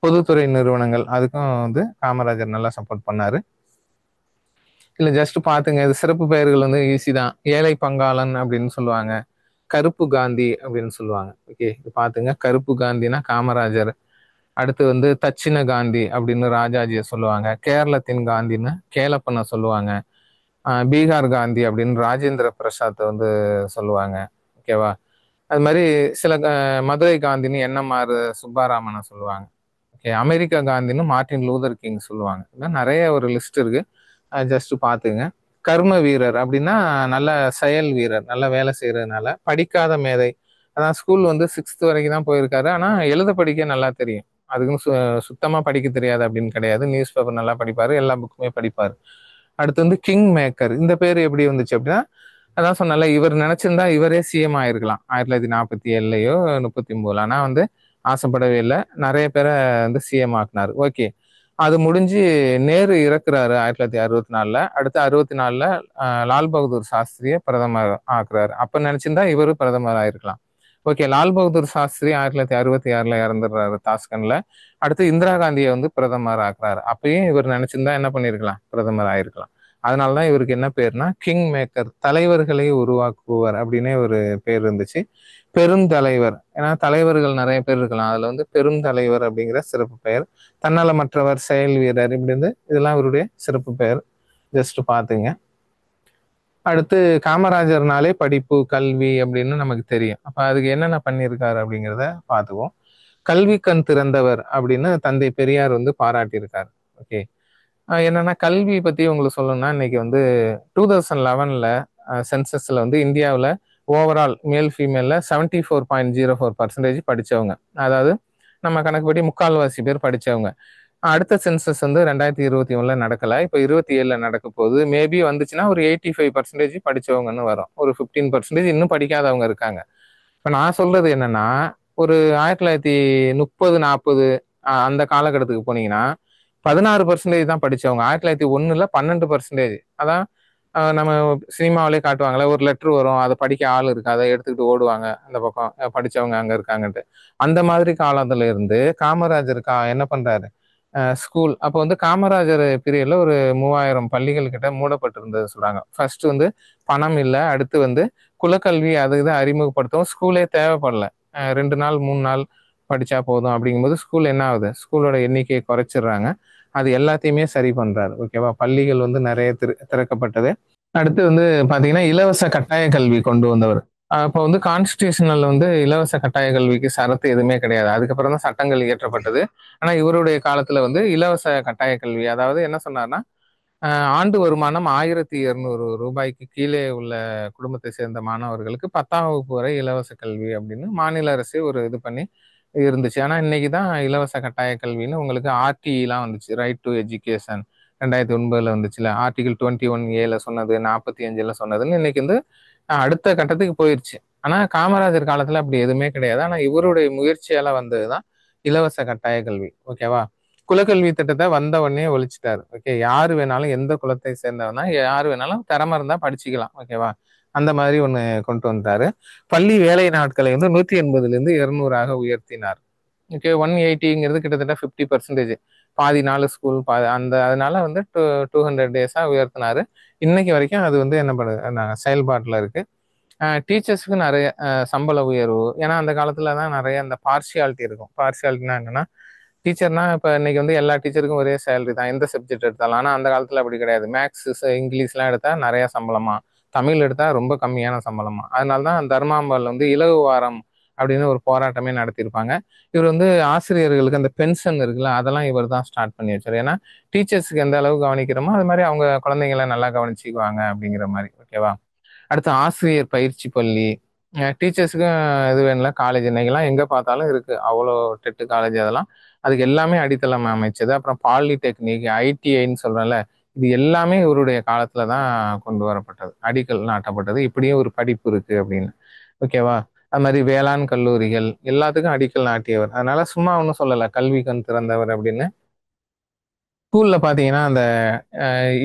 பொதுத்துறை நிறுவனங்கள் அதுக்கும் வந்து காமராஜர் நல்லா சப்போர்ட் பண்ணாரு. இல்ல ஜஸ்ட் பாத்துங்க, இது சிறப்பு பெயர்கள் வந்து ஈஸி தான். ஏழை பங்காளன் அப்படின்னு சொல்லுவாங்க, கருப்பு காந்தி அப்படின்னு சொல்லுவாங்க. ஓகே, இது பாத்துங்க. கருப்பு காந்தினா காமராஜர். அடுத்து வந்து தட்சிண காந்தி அப்படின்னு ராஜாஜியை சொல்லுவாங்க. கேரளத்தின் காந்தின்னு கேலப்பனை சொல்லுவாங்க. பீகார் காந்தி அப்படின்னு ராஜேந்திர பிரசாத்தை வந்து சொல்லுவாங்க. ஓகேவா? அது மாதிரி சில மதுரை காந்தின்னு என்எம்ஆர் சுப்பாராமனை சொல்லுவாங்க. ஓகே, அமெரிக்கா காந்தின்னு மார்ட்டின் லூதர் கிங் சொல்லுவாங்க. இதான் நிறைய ஒரு லிஸ்ட் இருக்கு, ஜஸ்ட் பாத்துங்க. கர்ம வீரர் அப்படின்னா நல்ல செயல் வீரர், நல்ல வேலை செய்யறதுனால. படிக்காத மேதை, அதான் ஸ்கூல் வந்து 6th வரைக்கும் தான் போயிருக்காரு, ஆனா எழுத படிக்க நல்லா தெரியும். அதுக்குன்னு சுத்தமா படிக்க தெரியாது அப்படின்னு கிடையாது. நியூஸ் பேப்பர் நல்லா படிப்பாரு, எல்லா புக்குமே படிப்பாரு. அடுத்து வந்து கிங் மேக்கர், இந்த பேர் எப்படி வந்துச்சு அப்படின்னா, அதான் சொன்னால இவர் நினைச்சிருந்தா இவரே சிஎம் ஆயிருக்கலாம் 1947லயோ 1939. ஆனா வந்து ஆசைப்படவே இல்லை, நிறைய பேரை வந்து சிஎம் ஆக்குனாரு. ஓகே, அது முடிஞ்சு நேரு இறக்குறாரு 1964. அடுத்து 64ல லால் பகதூர் சாஸ்திரியை பிரதமர் ஆக்குறாரு. அப்ப நினைச்சிருந்தா இவரு பிரதமர் ஆயிருக்கலாம். ஓகே, லால் பகதூர் சாஸ்திரி 1966ல இறந்துடுறாரு தாஸ்கன்ல. அடுத்து இந்திரா காந்தியை வந்து பிரதமர் ஆக்குறாரு. அப்பயும் இவர் நினைச்சிருந்தா என்ன பண்ணிருக்கலாம், பிரதமர் ஆயிருக்கலாம். அதனாலதான் இவருக்கு என்ன பேர்னா கிங் மேக்கர், தலைவர்களை உருவாக்குவர் அப்படின்னே ஒரு பேர் இருந்துச்சு. பெருந்தலைவர், ஏன்னா தலைவர்கள் நிறைய பேர் இருக்கலாம், அதுல வந்து பெருந்தலைவர் அப்படிங்கிற சிறப்பு பெயர். தன்னலமற்றவர், செயல் வீரர், இப்படி வந்து இதெல்லாம் இவருடைய சிறப்பு பெயர். ஜஸ்ட் பார்த்துங்க. அடுத்து காமராஜர்னாலே படிப்பு கல்வி அப்படின்னு நமக்கு தெரியும். அப்ப அதுக்கு என்னென்ன பண்ணியிருக்காரு அப்படிங்கிறத பார்த்துக்குவோம். கல்வி கண் திறந்தவர் அப்படின்னு தந்தை பெரியார் வந்து பாராட்டியிருக்காரு. ஓகே. என்னன்னா கல்வி பத்தி உங்களுக்கு சொல்லணும்னா இன்னைக்கு வந்து 2011 சென்சஸ்ல வந்து இந்தியாவில் ஓவரால் மேல் ஃபீமேல்ல 74.04% படிச்சவங்க. அதாவது நம்ம கணக்குப்படி முக்கால்வாசி பேர் படிச்சவங்க. அடுத்த சென்சஸ் வந்து 2021 நடக்கல. இப்போ 27 நடக்க போகுது. மேபி வந்துச்சுன்னா ஒரு 85% படிச்சவங்கன்னு வரும். ஒரு 15% இன்னும் படிக்காதவங்க இருக்காங்க. இப்ப நான் சொல்றது என்னன்னா, ஒரு 1930, 40 அந்த காலகட்டத்துக்கு போனீங்கன்னா 16% தான் படிச்சவங்க. 1901 12%. அதான் நம்ம சினிமாவிலே காட்டுவாங்கல்ல, ஒரு லெட்டர் வரும், அதை படிக்க ஆள் இருக்கு, அதை எடுத்துக்கிட்டு ஓடுவாங்க அந்த பக்கம், படிச்சவங்க அங்க இருக்காங்கன்ட்டு. அந்த மாதிரி காலத்துல இருந்து காமராஜர் என்ன பண்றாரு, ஸ்கூல் அப்போ வந்து காமராஜர் பீரியட்ல ஒரு 3000 பள்ளிகள் கிட்ட மூடப்பட்டிருந்தது சொல்றாங்க. ஃபர்ஸ்ட் வந்து பணம் இல்லை, அடுத்து வந்து குலக்கல்வி அது இதை அறிமுகப்படுத்தவும் ஸ்கூலே தேவைப்படல. 2 நாள் 3 நாள் படிச்சா போதும் அப்படிங்கும்போது ஸ்கூல் என்ன ஆகுது, ஸ்கூலோட எண்ணிக்கையை குறைச்சிடுறாங்க. அது எல்லாத்தையுமே சரி பண்றாரு. ஓகேவா. பள்ளிகள் வந்து நிறைய திறக்கப்பட்டது. அடுத்து வந்து பாத்தீங்கன்னா இலவச கட்டாய கல்வி கொண்டு வந்தவர். அப்போ வந்து கான்ஸ்டியூஷனல் வந்து இலவச கட்டாய கல்விக்கு சரத்து எதுவுமே கிடையாது. அதுக்கப்புறம் தான் சட்டங்கள் இயற்றப்பட்டது. ஆனா இவருடைய காலத்துல வந்து இலவச கட்டாய கல்வி, அதாவது என்ன சொன்னார்னா, ஆண்டு வருமானம் 1200 ரூபாய்க்கு கீழே உள்ள குடும்பத்தை சேர்ந்த மாணவர்களுக்கு 10ஆம் வகுப்பு வரை இலவச கல்வி அப்படின்னு மாநில அரசே ஒரு இது பண்ணி இருந்துச்சு. ஆனா இன்னைக்கு தான் இலவச கட்டாய கல்வின்னு உங்களுக்கு ஆர்டிஇலாம் வந்துச்சு, ரைட் டு எஜுகேஷன். 2009 வந்துச்சுல, ஆர்டிகிள் 21A சொன்னது, 45 சொன்னதுன்னு இன்னைக்கு வந்து அடுத்த கட்டத்துக்கு போயிருச்சு. ஆனா காமராஜர் காலத்துல அப்படி எதுவுமே கிடையாது. ஆனா இவருடைய முயற்சியால வந்ததுதான் இலவச கட்டாய கல்வி. ஓகேவா. குலக்கல்வி திட்டத்தை வந்த உடனே ஒழிச்சிட்டாரு. ஓகே. யாரு வேணாலும் எந்த குலத்தை சேர்ந்தவனா யாரு வேணாலும் திறமை இருந்தா படிச்சுக்கலாம். ஓகேவா. அந்த மாதிரி ஒண்ணு கொண்டு வந்தாரு. பள்ளி வேலை நாட்களை வந்து 180லிருந்து 200ஆக உயர்த்தினார். ஓகே. 180ங்கிறது கிட்டத்தட்ட 50%. பாதி நாள் ஸ்கூல் அந்த அதனால வந்து 200 டேஸா உயர்த்தினாரு. இன்னைக்கு வரைக்கும் அது வந்து என்ன பண்ணுது, செயல்பாட்டுல இருக்கு. டீச்சர்ஸுக்கு நிறைய சம்பள உயர்வு. ஏன்னா அந்த காலத்துல தான் நிறைய அந்த பார்சியாலிட்டி இருக்கும். பார்சியாலிட்டினா என்னன்னா, டீச்சர்னா இப்போ இன்னைக்கு வந்து எல்லா டீச்சருக்கும் ஒரே சேலரி தான், எந்த சப்ஜெக்ட் எடுத்தாலும். ஆனால் அந்த காலத்தில் அப்படி கிடையாது. மேக்ஸ் இங்கிலீஷ்லாம் எடுத்தா நிறைய சம்பளமா, தமிழ் எடுத்தா ரொம்ப கம்மியான சம்பளமா. அதனால தான் தர்மாம்பால் வந்து இலவு வாரம் அப்படின்னு ஒரு போராட்டமே நடத்தியிருப்பாங்க. இவர் வந்து ஆசிரியர்களுக்கு அந்த பென்ஷன் இருக்குல்ல, அதெல்லாம் இவர் தான் ஸ்டார்ட் பண்ணி வச்சார். ஏன்னா டீச்சர்ஸுக்கு எந்த அளவு கவனிக்கிறோமோ அது மாதிரி அவங்க குழந்தைங்களை நல்லா கவனிச்சுக்குவாங்க அப்படிங்கிற மாதிரி. ஓகேவா. அடுத்து ஆசிரியர் பயிற்சி பள்ளி, டீச்சர்ஸுக்கும் இது வேணும்ல, காலேஜ் இன்னைக்கெல்லாம் எங்கே பார்த்தாலும் இருக்கு, அவ்வளோ டெட்டு காலேஜ் அதெல்லாம். அதுக்கு எல்லாமே அடித்தளம் அமைச்சது. அப்புறம் பாலிடெக்னிக், ஐடிஐன்னு சொல்றேன்ல, இது எல்லாமே இவருடைய காலத்துல தான் கொண்டு வரப்பட்டது, அடிக்கல் நாட்டப்பட்டது. இப்படியும் ஒரு படிப்பு இருக்கு அப்படின்னு. ஓகேவா. அது மாதிரி வேளாண் கல்லூரிகள் எல்லாத்துக்கும் அடிக்கல் நாட்டியவர். அதனால சும்மா ஒன்றும் சொல்லலை கல்வி கண் திறந்தவர் அப்படின்னு. ஸ்கூல்ல பாத்தீங்கன்னா அந்த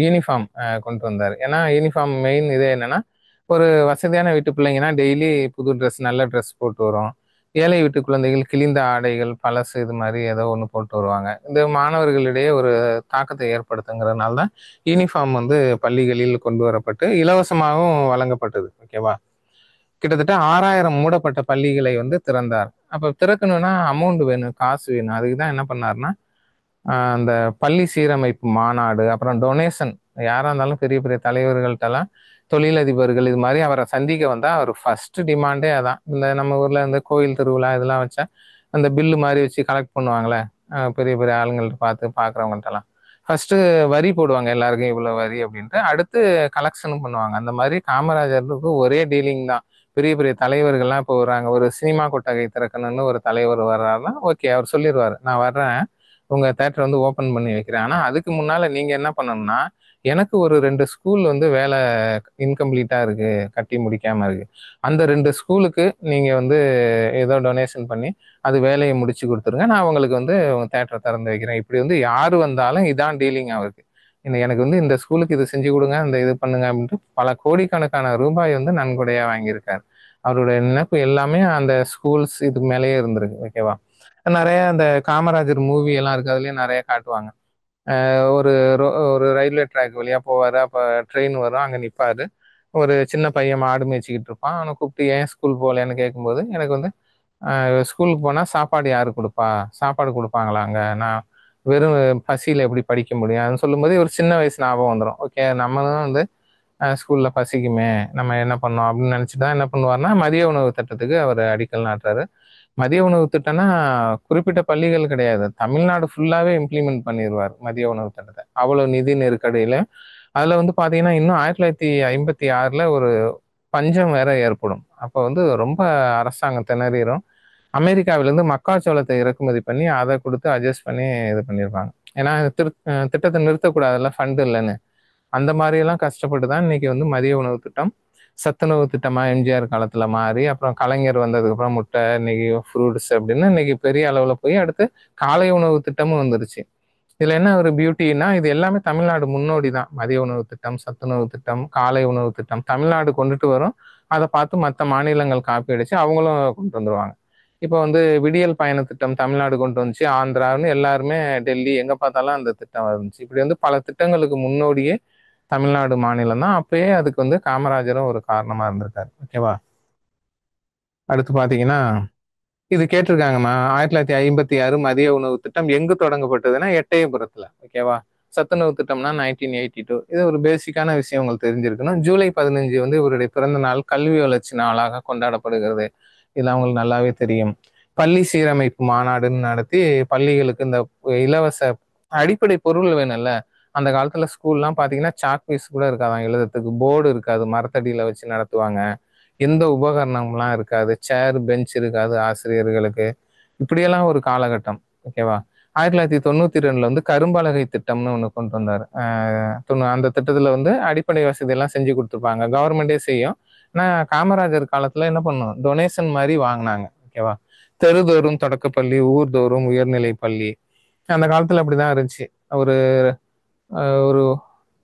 யூனிஃபார்ம் கொண்டு வந்தார். ஏன்னா யூனிஃபார்ம் மெயின் இதே என்னன்னா, ஒரு வசதியான வீட்டு பிள்ளைங்கன்னா டெய்லி புது ட்ரெஸ், நல்ல ட்ரெஸ் போட்டு வரும். ஏழை வீட்டு குழந்தைகள் கிழிந்த ஆடைகள், பழசு இது மாதிரி ஏதோ ஒன்று போட்டு வருவாங்க. இந்த மாணவர்களிடையே ஒரு தாக்கத்தை ஏற்படுத்துங்கிறதுனால தான் யூனிஃபார்ம் வந்து பள்ளிகளில் கொண்டு வரப்பட்டு இலவசமாகவும் வழங்கப்பட்டது. ஓகேவா. கிட்டத்தட்ட 6000 மூடப்பட்ட பள்ளிகளை வந்து திறந்தார். அப்ப திறக்கணும்னா அமௌண்ட் வேணும், காசு வேணும். அதுக்கு தான் என்ன பண்ணாருன்னா, அந்த பள்ளி சீரமைப்பு மாநாடு, அப்புறம் டொனேஷன். யாரா இருந்தாலும் பெரிய பெரிய தலைவர்கள்ட்டெல்லாம், தொழிலதிபர்கள் இது மாதிரி அவரை சந்திக்க வந்தா அவர் ஃபர்ஸ்ட் டிமாண்டே அதான். இந்த நம்ம ஊர்ல இந்த கோயில் திருவிழா இதெல்லாம் வச்சா அந்த பில்லு மாதிரி வச்சு கலெக்ட் பண்ணுவாங்களே, பெரிய பெரிய ஆளுங்கள்ட்ட பார்க்குறவங்கள்ட்டலாம் ஃபர்ஸ்ட் வரி போடுவாங்க, எல்லாருக்கும் இவ்வளவு வரி அப்படின்ட்டு. அடுத்து கலெக்ஷனும் பண்ணுவாங்க. அந்த மாதிரி காமராஜருக்கு ஒரே டீலிங் தான். பெரிய பெரிய தலைவர்கள்லாம் இப்போ வர்றாங்க, ஒரு சினிமா கொட்டகை திறக்கணும்னு ஒரு தலைவர் வர்றாருன்னா ஓகே, அவர் சொல்லிடுவாரு, நான் வர்றேன், உங்க தேட்டர் வந்து ஓபன் பண்ணி வைக்கிறேன். ஆனா அதுக்கு முன்னால நீங்க என்ன பண்ணணும்னா, எனக்கு ஒரு 2 ஸ்கூல் வந்து வேலை இன்கம்ப்ளீட்டா இருக்கு, கட்டி முடிக்காம இருக்கு. அந்த 2 ஸ்கூலுக்கு நீங்க வந்து ஏதோ டொனேஷன் பண்ணி அது வேலையை முடிச்சு கொடுத்துருங்க, நான் உங்களுக்கு வந்து உங்க தேட்டரை திறந்து வைக்கிறேன். இப்படி வந்து யாரு வந்தாலும் இதான் டீலிங் அவருக்கு. எனக்கு வந்து இந்த ஸ்கூலுக்கு இது செஞ்சு கொடுங்க, இந்த இது பண்ணுங்க அப்படின்ட்டு பல கோடிக்கணக்கான ரூபாய் வந்து நன்கொடையா வாங்கியிருக்காரு. அவருடைய நினைப்பு எல்லாமே அந்த ஸ்கூல்ஸ் இது மேலேயே இருந்திருக்கு. ஓகேவா. நிறைய அந்த காமராஜர் மூவி எல்லாம் இருக்கு, அதுலயும் நிறைய காட்டுவாங்க. ஒரு ஒரு ரயில்வே ட்ராக் வழியா போவாரு. அப்ப ட்ரெயின் வரும், அங்க நிப்பாரு. ஒரு சின்ன பையன் மாடு மேய்ச்சிக்கிட்டு இருப்பான். அவனை கூப்பிட்டு ஏன் ஸ்கூல் போகலன்னு கேட்கும்போது, எனக்கு வந்து ஸ்கூலுக்கு போனா சாப்பாடு யாரு கொடுப்பா, சாப்பாடு கொடுப்பாங்களா அங்க, நான் வெறும் பசியில் எப்படி படிக்க முடியும் அதுன்னு சொல்லும்போது ஒரு சின்ன வயசு ஞாபகம் வந்துடும். ஓகே, நம்மளும் வந்து ஸ்கூலில் பசிக்குமே, நம்ம என்ன பண்ணோம் அப்படின்னு நினச்சிட்டு தான் என்ன பண்ணுவார்னா மதிய உணவு திட்டத்துக்கு அவர் அடிக்கல் நாட்டுறாரு. மதிய உணவு திட்டம்னா குறிப்பிட்ட பள்ளிகள் கிடையாது, தமிழ்நாடு ஃபுல்லாகவே இம்ப்ளிமெண்ட் பண்ணிடுவார் மதிய உணவு திட்டத்தை. அவ்வளோ நிதி நெருக்கடியில் அதில் வந்து பார்த்தீங்கன்னா இன்னும் 1956 ஒரு பஞ்சம் வேற ஏற்படும். அப்போ வந்து ரொம்ப அரசாங்கம் திணறிடும். அமெரிக்காவிலேருந்து மக்காச்சோளத்தை இறக்குமதி பண்ணி அதை கொடுத்து அட்ஜஸ்ட் பண்ணி இது பண்ணியிருப்பாங்க. ஏன்னா திட்டத்தை நிறுத்தக்கூடாதுல்ல, ஃபண்டு இல்லைன்னு. அந்த மாதிரியெல்லாம் கஷ்டப்பட்டு தான் இன்னைக்கு வந்து மதிய உணவு திட்டம் சத்துணவு திட்டமா எம்ஜிஆர் காலத்துல மாறி, அப்புறம் கலைஞர் வந்ததுக்கு அப்புறம் முட்டை, இன்னைக்கு ஃப்ரூட்ஸ் அப்படின்னு இன்னைக்கு பெரிய அளவுல போய் அடுத்து காலை உணவு திட்டமும் வந்துருச்சு. இதுல என்ன ஒரு பியூட்டின்னா, இது எல்லாமே தமிழ்நாடு முன்னோடி தான். மதிய உணவு திட்டம், சத்துணவு திட்டம், காலை உணவு திட்டம் தமிழ்நாடு கொண்டுட்டு வரும். அதை பார்த்து மற்ற மாநிலங்கள் காப்பி அடிச்சு அவங்களும் கொண்டு வந்துருவாங்க. இப்போ வந்து விடியல் பயண திட்டம் தமிழ்நாடு கொண்டு வந்துச்சு, ஆந்திரான்னு எல்லாருமே டெல்லி எங்க பார்த்தாலும் அந்த திட்டம் வந்துச்சு. இப்படி வந்து பல திட்டங்களுக்கு முன்னோடியே தமிழ்நாடு மாநிலம் தான். அப்பயே அதுக்கு வந்து காமராஜரும் ஒரு காரணமா இருந்திருக்காரு. ஓகேவா? அடுத்து பாத்தீங்கன்னா இது கேட்டிருக்காங்கம்மா, 1956 மதிய உணவு திட்டம் எங்கு தொடங்கப்பட்டதுன்னா எட்டயபுரத்துல. ஓகேவா? சத்துணவு திட்டம்னா 1982. இது ஒரு பேசிக்கான விஷயம் உங்களுக்கு தெரிஞ்சிருக்கணும். ஜூலை 15 வந்து இவருடைய பிறந்த நாள், கல்வி வளர்ச்சி நாளாக கொண்டாடப்படுகிறது. இது அவங்களுக்கு நல்லாவே தெரியும். பள்ளி சீரமைப்பு மாநாடுன்னு நடத்தி பள்ளிகளுக்கு இந்த இலவச அடிப்படை பொருள் வேணும்ல. அந்த காலத்துல ஸ்கூல்லாம் பாத்தீங்கன்னா சாக் பீஸ் கூட இருக்காதான் எழுதுறதுக்கு, போர்டு இருக்காது, மரத்தடியில வச்சு நடத்துவாங்க. எந்த உபகரணம்லாம் இருக்காது, சேர் பெஞ்ச் இருக்காது ஆசிரியர்களுக்கு. இப்படியெல்லாம் ஒரு காலகட்டம். ஓகேவா? 1992 வந்து கரும்பலகை திட்டம்னு ஒன்று கொண்டு வந்தார். அந்த திட்டத்துல வந்து அடிப்படை வசதி எல்லாம் செஞ்சு கொடுத்துருப்பாங்க, கவர்மெண்டே செய்யும். ஆனால் காமராஜர் காலத்துல என்ன பண்ணும், டொனேஷன் மாதிரி வாங்கினாங்க. ஓகேவா? தெருதோறும் தொடக்கப்பள்ளி, ஊர்தோறும் உயர்நிலை பள்ளி. அந்த காலத்துல அப்படிதான் இருந்துச்சு. ஒரு ஒரு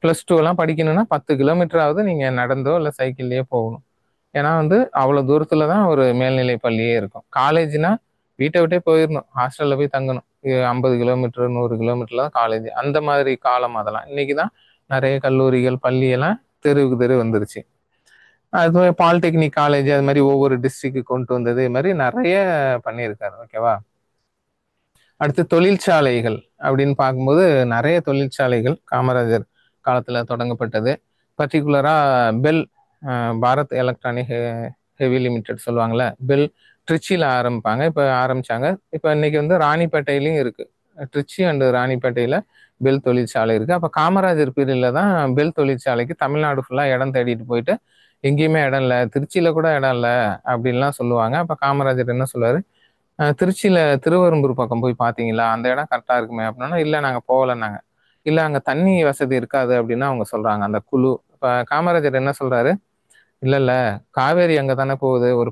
+2 எல்லாம் படிக்கணும்னா 10 கிலோமீட்டராவது நீங்க நடந்தோ இல்லை சைக்கிள்லயே போகணும். ஏன்னா வந்து அவ்வளவு தூரத்துல தான் ஒரு மேல்நிலை பள்ளியே இருக்கும். காலேஜ்னா வீட்டை விட்டே போயிடணும், ஹாஸ்டல்ல போய் தங்கணும். 50 கிலோமீட்டர் 100 கிலோமீட்டர்ல தான் காலேஜ். அந்த மாதிரி காலம் அதெல்லாம். இன்னைக்குதான் நிறைய கல்லூரிகள் பள்ளி எல்லாம் தெருவுக்கு தெரு வந்துருச்சு. அது பாலிடெக்னிக் காலேஜ் அது மாதிரி ஒவ்வொரு டிஸ்ட்ரிக்ட் கொண்டு வந்தது, இது மாதிரி நிறைய பண்ணியிருக்காரு. ஓகேவா? அடுத்து தொழிற்சாலைகள் அப்படின்னு பார்க்கும்போது நிறைய தொழிற்சாலைகள் காமராஜர் காலத்துல தொடங்கப்பட்டது. பர்டிகுலரா bell, Bharat electronic heavy limited சொல்லுவாங்கல்ல, பெல் ட்ரிச்சியில் ஆரம்பிப்பாங்க. இப்போ ஆரம்பிச்சாங்க. இப்போ இன்னைக்கு வந்து ராணிப்பேட்டையிலையும் இருக்கு. ட்ரிச்சி அண்டு ராணிப்பேட்டையில பெல் தொழிற்சாலை இருக்கு. அப்போ காமராஜர் பீரியட்ல தான் பெல் தொழிற்சாலைக்கு தமிழ்நாடு ஃபுல்லாக இடம் தேடிட்டு போயிட்டு எங்கேயுமே இடம் இல்லை, திருச்சியில கூட இடம் இல்லை அப்படின்லாம் சொல்லுவாங்க. அப்போ காமராஜர் என்ன சொல்லுவாரு, திருச்சியில திருவெரும்பூர் பக்கம் போய் பார்த்தீங்களா, அந்த இடம் கரெக்டாக இருக்குமே அப்படின்னா, இல்லை நாங்கள் போகலைன்னாங்க. இல்லை அங்கே தண்ணி வசதி இருக்காது அப்படின்னு அவங்க சொல்றாங்க அந்த குழு. இப்போ காமராஜர் என்ன சொல்றாரு, இல்ல இல்ல காவேரி அங்க தானே போகுது, ஒரு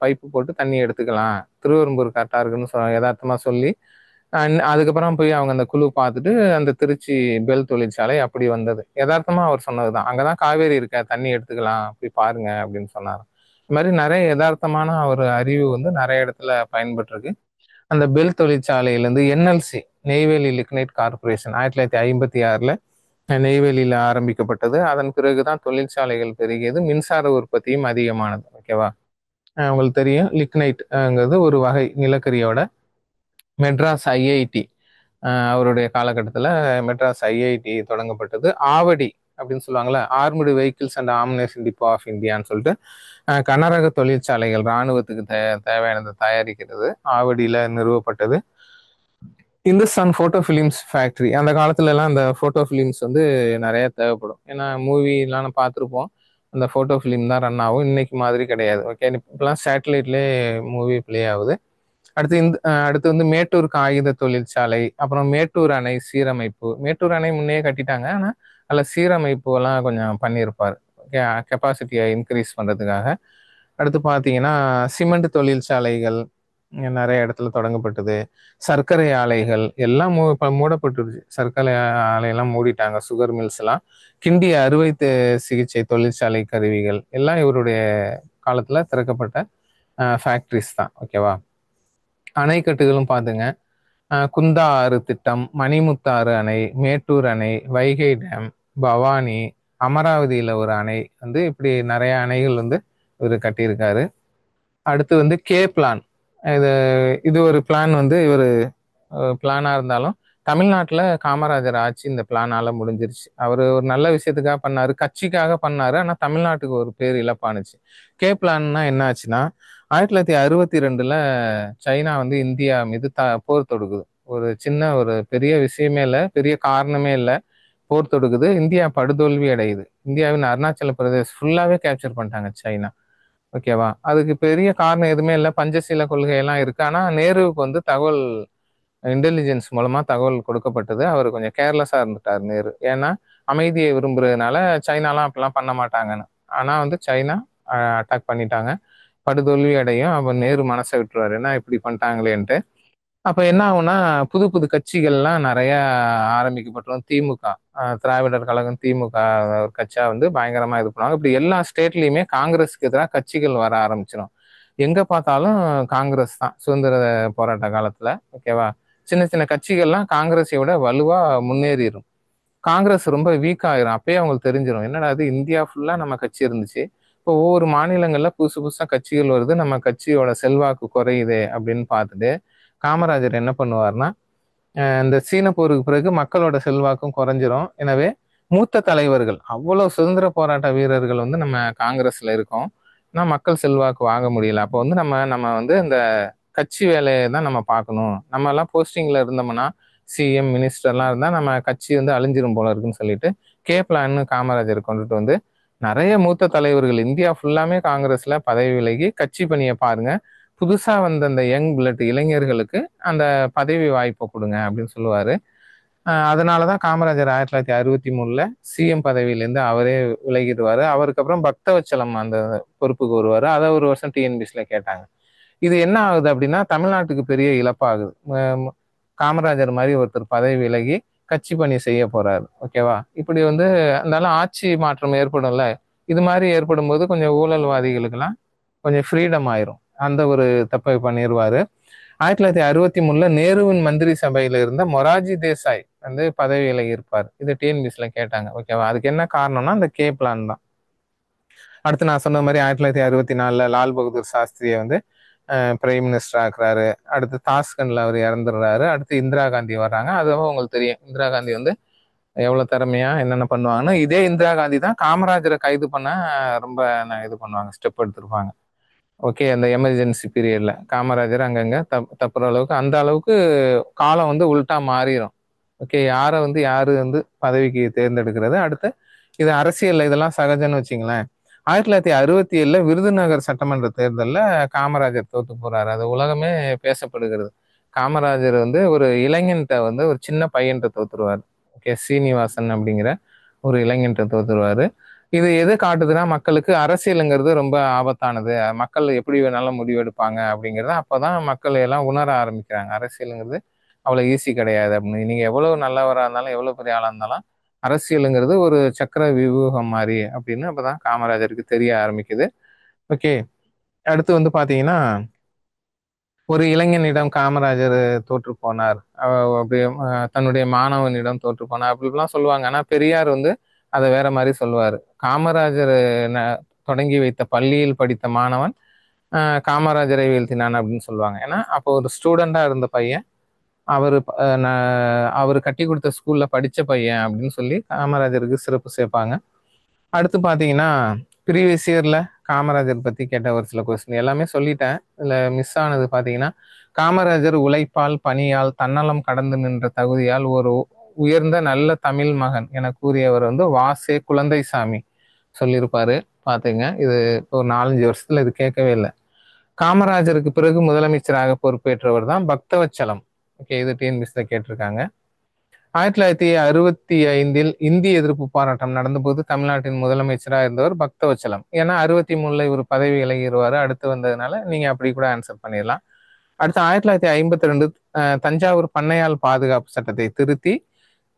பைப்பு போட்டு தண்ணி எடுத்துக்கலாம், திருவெரும்பூர் கரெக்டா இருக்குன்னு யதார்த்தமா சொல்லி அதுக்கப்புறம் போய் அவங்க அந்த குழு பார்த்துட்டு அந்த திருச்சி பெல் தொழிற்சாலை அப்படி வந்தது. யதார்த்தமா அவர் சொன்னதுதான், அங்கதான் காவேரி இருக்க, தண்ணி எடுத்துக்கலாம், போய் பாருங்க அப்படின்னு சொன்னார். இது மாதிரி நிறைய யதார்த்தமான ஒரு அறிவு வந்து நிறைய இடத்துல பயன்பட்டிருக்கு. அந்த பெல் தொழிற்சாலையிலேருந்து என்எல்சி, நெய்வேலி லிக்னைட் கார்பரேஷன், 1956 நெய்வேலியில ஆரம்பிக்கப்பட்டது. அதன் பிறகுதான் தொழிற்சாலைகள் பெருகியது, மின்சார உற்பத்தியும் அதிகமானது. ஓகேவா? உங்களுக்கு தெரியும் லிக்னைட்ங்கிறது ஒரு வகை நிலக்கரியோட. மெட்ராஸ் ஐஐடி, அவருடைய காலகட்டத்தில் மெட்ராஸ் ஐஐடி தொடங்கப்பட்டது. ஆவடி அப்படின்னு சொல்லுவாங்கல்ல, armoured vehicles and ammunition depot of இந்தியான்னு சொல்லிட்டு கனரக தொழிற்சாலைகள் இராணுவத்துக்கு தேவையானதை தயாரிக்கிறது ஆவடியில நிறுவப்பட்டது. இந்துஸ்தான் போட்டோ ஃபிலிம்ஸ் ஃபேக்ட்ரி, அந்த காலத்துல எல்லாம் அந்த போட்டோ ஃபிலிம்ஸ் வந்து நிறைய தேவைப்படும். ஏன்னா மூவிலாம் நம்ம பார்த்துருப்போம், அந்த போட்டோ ஃபிலிம் தான் ரன் ஆகும். இன்னைக்கு மாதிரி கிடையாது. ஓகே, இப்பெல்லாம் சேட்டலைட்லேயே மூவி பிளே ஆகுது. அடுத்து வந்து மேட்டூர் காகித தொழிற்சாலை, அப்புறம் மேட்டூர் அணை சீரமைப்பு. மேட்டூர் அணை முன்னே கட்டிட்டாங்க, ஆனால் அதில் சீரமைப்பு எல்லாம் கொஞ்சம் பண்ணியிருப்பார், கெப்பாசிட்டியை இன்க்ரீஸ் பண்ணுறதுக்காக. அடுத்து பார்த்தீங்கன்னா சிமெண்ட் தொழிற்சாலைகள் நிறைய இடத்துல தொடங்கப்பட்டது. சர்க்கரை ஆலைகள் எல்லாம் மூடப்பட்டுருச்சு. சர்க்கரை ஆலையெல்லாம் மூடிட்டாங்க, சுகர் மில்ஸ் எல்லாம். கிண்டி அறுவை சிகிச்சை தொழிற்சாலை கருவிகள் எல்லாம் இவருடைய காலத்துல திறக்கப்பட்ட ஃபேக்ட்ரிஸ் தான். ஓகேவா? அணைக்கட்டுகளும் பார்த்துங்க, குந்தா ஆறு திட்டம், மணிமுத்தாறு அணை, மேட்டூர் அணை, வைகை டேம், பவானி, அமராவதியில ஒரு அணை வந்து இப்படி நிறைய அணைகள் வந்து இவர் கட்டியிருக்காரு. அடுத்து வந்து கே பிளான், இது இது ஒரு பிளான் வந்து இவர் பிளானா இருந்தாலும் தமிழ்நாட்டுல காமராஜர் ஆட்சி இந்த பிளானால முடிஞ்சிருச்சு. அவரு ஒரு நல்ல விஷயத்துக்காக பண்ணாரு, கட்சிக்காக பண்ணாரு. ஆனா தமிழ்நாட்டுக்கு ஒரு பேர் இழப்பானுச்சு. கே பிளான்னா என்ன ஆச்சுன்னா, 1962ல சைனா வந்து இந்தியா மீது போர் தொடுக்குது. ஒரு பெரிய விஷயமே இல்ல, பெரிய காரணமே இல்ல. போர் தொடுக்குது. இந்தியா படுதோல்வி அடையுது. இந்தியாவின் அருணாச்சல பிரதேஷ் ஃபுல்லாவே கேப்சர் பண்ணிட்டாங்க சைனா. ஓகேவா? அதுக்கு பெரிய காரணம் எதுவுமே இல்ல. பஞ்சசீல கொள்கையெல்லாம் இருக்கு. ஆனா நேருவுக்கு வந்து தகவல் இன்டெலிஜென்ஸ் மூலமா தகவல் கொடுக்கப்பட்டது. அவர் கொஞ்சம் கேர்லெஸ்ஸா இருந்துட்டார் நேரு. ஏன்னா அமைதியை விரும்புறதுனால சைனாலாம் அப்படிலாம் பண்ண மாட்டாங்கன்னு. ஆனா வந்து சைனா அட்டாக் பண்ணிட்டாங்க. படுதோல்வி அடையும். அப்ப நேரு மனசை விட்டுருவாரு. என்ன இப்படி பண்ணிட்டாங்களேன்ட்டு. அப்ப என்ன ஆகும்னா புது புது கட்சிகள்லாம் நிறைய ஆரம்பிக்கப்பட்டுரும். திமுக, திராவிடர் கழகம், திமுக ஒரு கட்சியா வந்து பயங்கரமா இது பண்ணுவாங்க. இப்படி எல்லா ஸ்டேட்லயுமே காங்கிரஸுக்கு எதிராக கட்சிகள் வர ஆரம்பிச்சிடும். எங்க பார்த்தாலும் காங்கிரஸ் தான் சுதந்திர போராட்ட காலத்துல. ஓகேவா? சின்ன சின்ன கட்சிகள்லாம் காங்கிரஸை விட வலுவா முன்னேறிடும். காங்கிரஸ் ரொம்ப வீக் ஆயிரும். அப்பயே அவங்களுக்கு தெரிஞ்சிடும், என்னடா இது இந்தியா ஃபுல்லா நம்ம கட்சி இருந்துச்சு, இப்போ ஒவ்வொரு மாநிலங்கள்ல புதுசு புதுசா கட்சிகள் வருது, நம்ம கட்சியோட செல்வாக்கு குறையுது அப்படின்னு பார்த்துட்டு காமராஜர் என்ன பண்ணுவார்னா, இந்த சீன போருக்கு பிறகு மக்களோட செல்வாக்கும் குறைஞ்சிரும். எனவே மூத்த தலைவர்கள், அவ்வளவு சுதந்திர போராட்ட வீரர்கள் வந்து நம்ம காங்கிரஸ்ல இருக்கோம். ஆனா மக்கள் செல்வாக்கு வாங்க முடியல. அப்போ வந்து நம்ம நம்ம வந்து இந்த கட்சி வேலையை தான் நம்ம பார்க்கணும். நம்ம எல்லாம் போஸ்டிங்ல இருந்தோம்னா சிஎம் மினிஸ்டர்லாம் இருந்தா நம்ம கட்சி வந்து அழிஞ்சிரும் போல இருக்குன்னு சொல்லிட்டு கே பிளான்னு காமராஜர் கொண்டுட்டு வந்து நிறைய மூத்த தலைவர்கள் இந்தியா ஃபுல்லாமே காங்கிரஸ்ல பதவி விலகி கட்சி பணியை பாருங்க, புதுசா வந்த அந்த யங் பிளட் இளைஞர்களுக்கு அந்த பதவி வாய்ப்பை கொடுங்க அப்படின்னு சொல்லுவாரு. அதனாலதான் காமராஜர் 1963ல சிஎம் பதவியிலேருந்து அவரே விலகிடுவாரு. அவருக்கு அப்புறம் பக்தவச்சலம் அந்த பொறுப்புக்கு வருவாரு. அதை ஒரு வருஷம் டிஎன்பிஎஸ்ல கேட்டாங்க. இது என்ன ஆகுது அப்படின்னா தமிழ்நாட்டுக்கு பெரிய இழப்பாகுது. காமராஜர் மாதிரி ஒருத்தர் பதவி விலகி கட்சி பணி செய்ய போறாரு. ஓகேவா? இப்படி வந்து இருந்தாலும் ஆட்சி மாற்றம் ஏற்படும்ல. இது மாதிரி ஏற்படும் போது கொஞ்சம் ஊழல்வாதிகளுக்கெல்லாம் கொஞ்சம் ஃப்ரீடம் ஆயிரும். அந்த ஒரு தப்பை பண்ணிடுவாரு. 1963ல நேருவின் மந்திரி சபையில இருந்த மொராஜி தேசாய் வந்து பதவி விலகி இருப்பார். இது டிஎன்பிஎஸ்ல கேட்டாங்க. ஓகேவா? அதுக்கு என்ன காரணம்னா அந்த கே பிளான் தான். அடுத்து நான் சொன்ன மாதிரி 1964ல லால் பகதூர் சாஸ்திரியை வந்து பிரைம் மினிஸ்டர் ஆக்குறாரு. அடுத்து தாஸ்கன்ல அவர் இறந்துடுறாரு. அடுத்து இந்திரா காந்தி வர்றாங்க. அதுவும் உங்களுக்கு தெரியும், இந்திரா காந்தி வந்து எவ்வளவு திறமையா என்னென்ன பண்ணுவாங்கன்னா, இதே இந்திரா காந்தி தான் காமராஜரை கைது பண்ண ரொம்ப இது பண்ணுவாங்க, ஸ்டெப் எடுத்திருப்பாங்க. ஓகே, அந்த எமர்ஜென்சி பீரியட்ல காமராஜர் அங்கங்க தப்புற அளவுக்கு அந்த அளவுக்கு காலம் வந்து உல்ட்டா மாறிடும். ஓகே, யாரை வந்து யாரு வந்து பதவிக்கு தேர்ந்தெடுக்கிறது. அடுத்து இது அரசியல் இதெல்லாம் சகஜன்னு வச்சுங்களேன். 1967ல விருதுநகர் சட்டமன்ற தேர்தலில் காமராஜர் தோத்து போறாரு. அது உலகமே பேசப்படுகிறது. காமராஜர் வந்து ஒரு இளைஞன்ட்ட வந்து ஒரு சின்ன பையன்கிட்ட தோத்துருவார். ஓகே, சீனிவாசன் அப்படிங்கிற ஒரு இளைஞன்ட்ட தோத்துருவாரு. இது எது காட்டுதுன்னா மக்களுக்கு அரசியலுங்கிறது ரொம்ப ஆபத்தானது, மக்கள் எப்படி வேணாலும் முடிவெடுப்பாங்க அப்படிங்கிறத அப்பதான் மக்கள் எல்லாம் உணர ஆரம்பிக்கிறாங்க. அரசியலுங்கிறது அவ்வளவு ஈஸி கிடையாது அப்படின்னு. நீங்க எவ்வளவு நல்லவரா இருந்தாலும் எவ்வளவு பெரிய ஆளா இருந்தாலும் அரசியலுங்கிறது ஒரு சக்கர வியூகம் மாதிரி அப்படின்னு அப்பதான் காமராஜருக்கு தெரிய ஆரம்பிக்குது. ஓகே, அடுத்து வந்து பாத்தீங்கன்னா ஒரு இளைஞனிடம் காமராஜர் தோற்று போனார், அப்படியே தன்னுடைய மாணவனிடம் தோற்று போனார் அப்படிலாம் சொல்லுவாங்க. ஆனா பெரியார் வந்து அதை வேற மாதிரி சொல்லுவாரு. காமராஜர் தொடங்கி வைத்த பள்ளியில் படித்த மாணவன் காமராஜரை வீழ்த்தினான் அப்படின்னு சொல்லுவாங்க. ஏன்னா அப்போ ஒரு ஸ்டூடெண்டா இருந்த பையன் அவரு அவரு கட்டி கொடுத்த ஸ்கூல்ல படிச்ச பையன் அப்படின்னு சொல்லி காமராஜருக்கு சிறப்பு சேர்ப்பாங்க. அடுத்து பாத்தீங்கன்னா ப்ரீவியஸ் இயர்ல காமராஜர் பத்தி கேட்ட ஒரு சில கொஸ்டின் எல்லாமே சொல்லிட்டேன். இதுல மிஸ் ஆனது பாத்தீங்கன்னா, காமராஜர் உழைப்பால் பணியால் தன்னலம் கடந்து நின்ற தகுதியால் ஒரு உயர்ந்த நல்ல தமிழ் மகன் என கூறியவர் வந்து வாசே குழந்தைசாமி சொல்லியிருப்பாரு. பாத்துங்க, இது ஒரு 4-5 வருஷத்துல இது கேட்கவே இல்லை. காமராஜருக்கு பிறகு முதலமைச்சராக பொறுப்பேற்றவர் தான் பக்தவச்சலம். ஓகே, இது டிஎன்பிஎஸ்ல கேட்டிருக்காங்க. 1965 இந்திய எதிர்ப்பு போராட்டம் நடந்தபோது தமிழ்நாட்டின் முதலமைச்சராக இருந்தவர் பக்தவச்சலம். ஏன்னா 63ல இவர் பதவி விலகிடுவாரு அடுத்து வந்ததுனால நீங்க அப்படி கூட ஆன்சர் பண்ணிடலாம். அடுத்து 1952 தஞ்சாவூர் பண்ணையாள் பாதுகாப்பு சட்டத்தை திருத்தி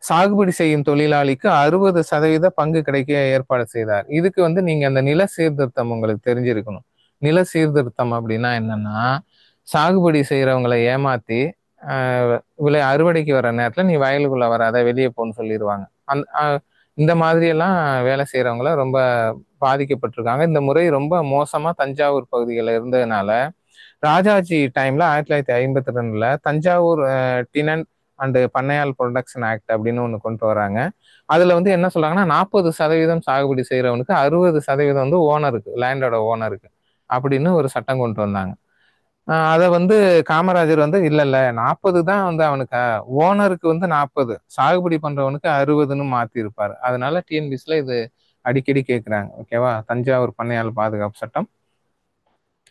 சாகுபடி செய்யும் தொழிலாளிக்கு 60% பங்கு கிடைக்க ஏற்பாடு செய்தார். இதுக்கு வந்து நீங்க அந்த நில சீர்திருத்தம் உங்களுக்கு தெரிஞ்சிருக்கணும். நில சீர்திருத்தம் அப்படின்னா என்னன்னா, சாகுபடி செய்யறவங்களை ஏமாத்தி அறுவடைக்கு வர நேரத்துல நீ வயலுக்குள்ள வராத, வெளியே போன்னு சொல்லிடுவாங்க. இந்த மாதிரி எல்லாம் வேலை செய்யறவங்கள ரொம்ப பாதிக்கப்பட்டிருக்காங்க. இந்த முறை ரொம்ப மோசமா தஞ்சாவூர் பகுதிகளில் இருந்ததுனால ராஜாஜி டைம்ல 1952ல தஞ்சாவூர் டினன்ட் அண்ட் பண்ணையாள் ப்ரொடக்ஷன் ஆக்ட் அப்படின்னு ஒன்று கொண்டு வராங்க. அதில் வந்து என்ன சொல்கிறாங்கன்னா 40% சாகுபடி செய்கிறவனுக்கு 60% வந்து ஓனருக்கு, லேண்டோட ஓனருக்கு அப்படின்னு ஒரு சட்டம் கொண்டு வந்தாங்க. அதை வந்து காமராஜர் வந்து இல்லை இல்லை 40 தான் வந்து அவனுக்கு, ஓனருக்கு வந்து 40, சாகுபடி பண்ணுறவனுக்கு 60ன்னு மாற்றிருப்பார். அதனால டிஎன்பிஎஸ்சியில் இது அடிக்கடி கேட்குறாங்க. ஓகேவா? தஞ்சாவூர் பண்ணையாள் பாதுகாப்பு சட்டம்.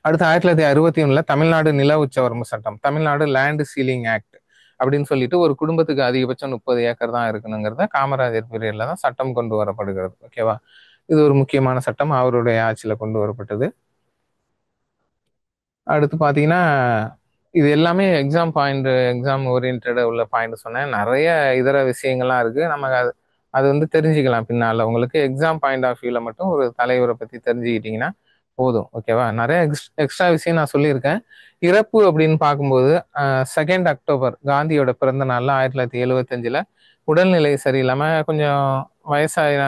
அடுத்து 1961 தமிழ்நாடு நில உச்சவரம்பு சட்டம், தமிழ்நாடு லேண்ட் சீலிங் ஆக்ட் அப்படின்னு சொல்லிட்டு ஒரு குடும்பத்துக்கு அதிகபட்சம் 30 ஏக்கர் தான் இருக்கணுங்கிறத காமராஜர் பீரியட்ல தான் சட்டம் கொண்டு வரப்படுகிறது. ஓகேவா? இது ஒரு முக்கியமான சட்டம், அவருடைய ஆட்சியில கொண்டு வரப்பட்டது. அடுத்து பார்த்தீங்கன்னா இது எல்லாமே எக்ஸாம் ஓரியன்டா உள்ள பாயிண்ட் சொன்னேன். நிறைய இதர விஷயங்கள்லாம் இருக்கு. நம்ம அது வந்து தெரிஞ்சுக்கலாம் பின்னால. உங்களுக்கு எக்ஸாம் பாயிண்ட் ஆஃப் வியூல மட்டும் ஒரு தலைவரை பத்தி தெரிஞ்சுக்கிட்டீங்கன்னா போதும். ஓகேவா? நிறைய எக்ஸ்ட்ரா விஷயம் நான் சொல்லியிருக்கேன். இறப்பு அப்படின்னு பார்க்கும்போது 2 அக்டோபர் காந்தியோட பிறந்த நாள்ல 1975 உடல்நிலை சரியில்லாம கொஞ்சம் வயசான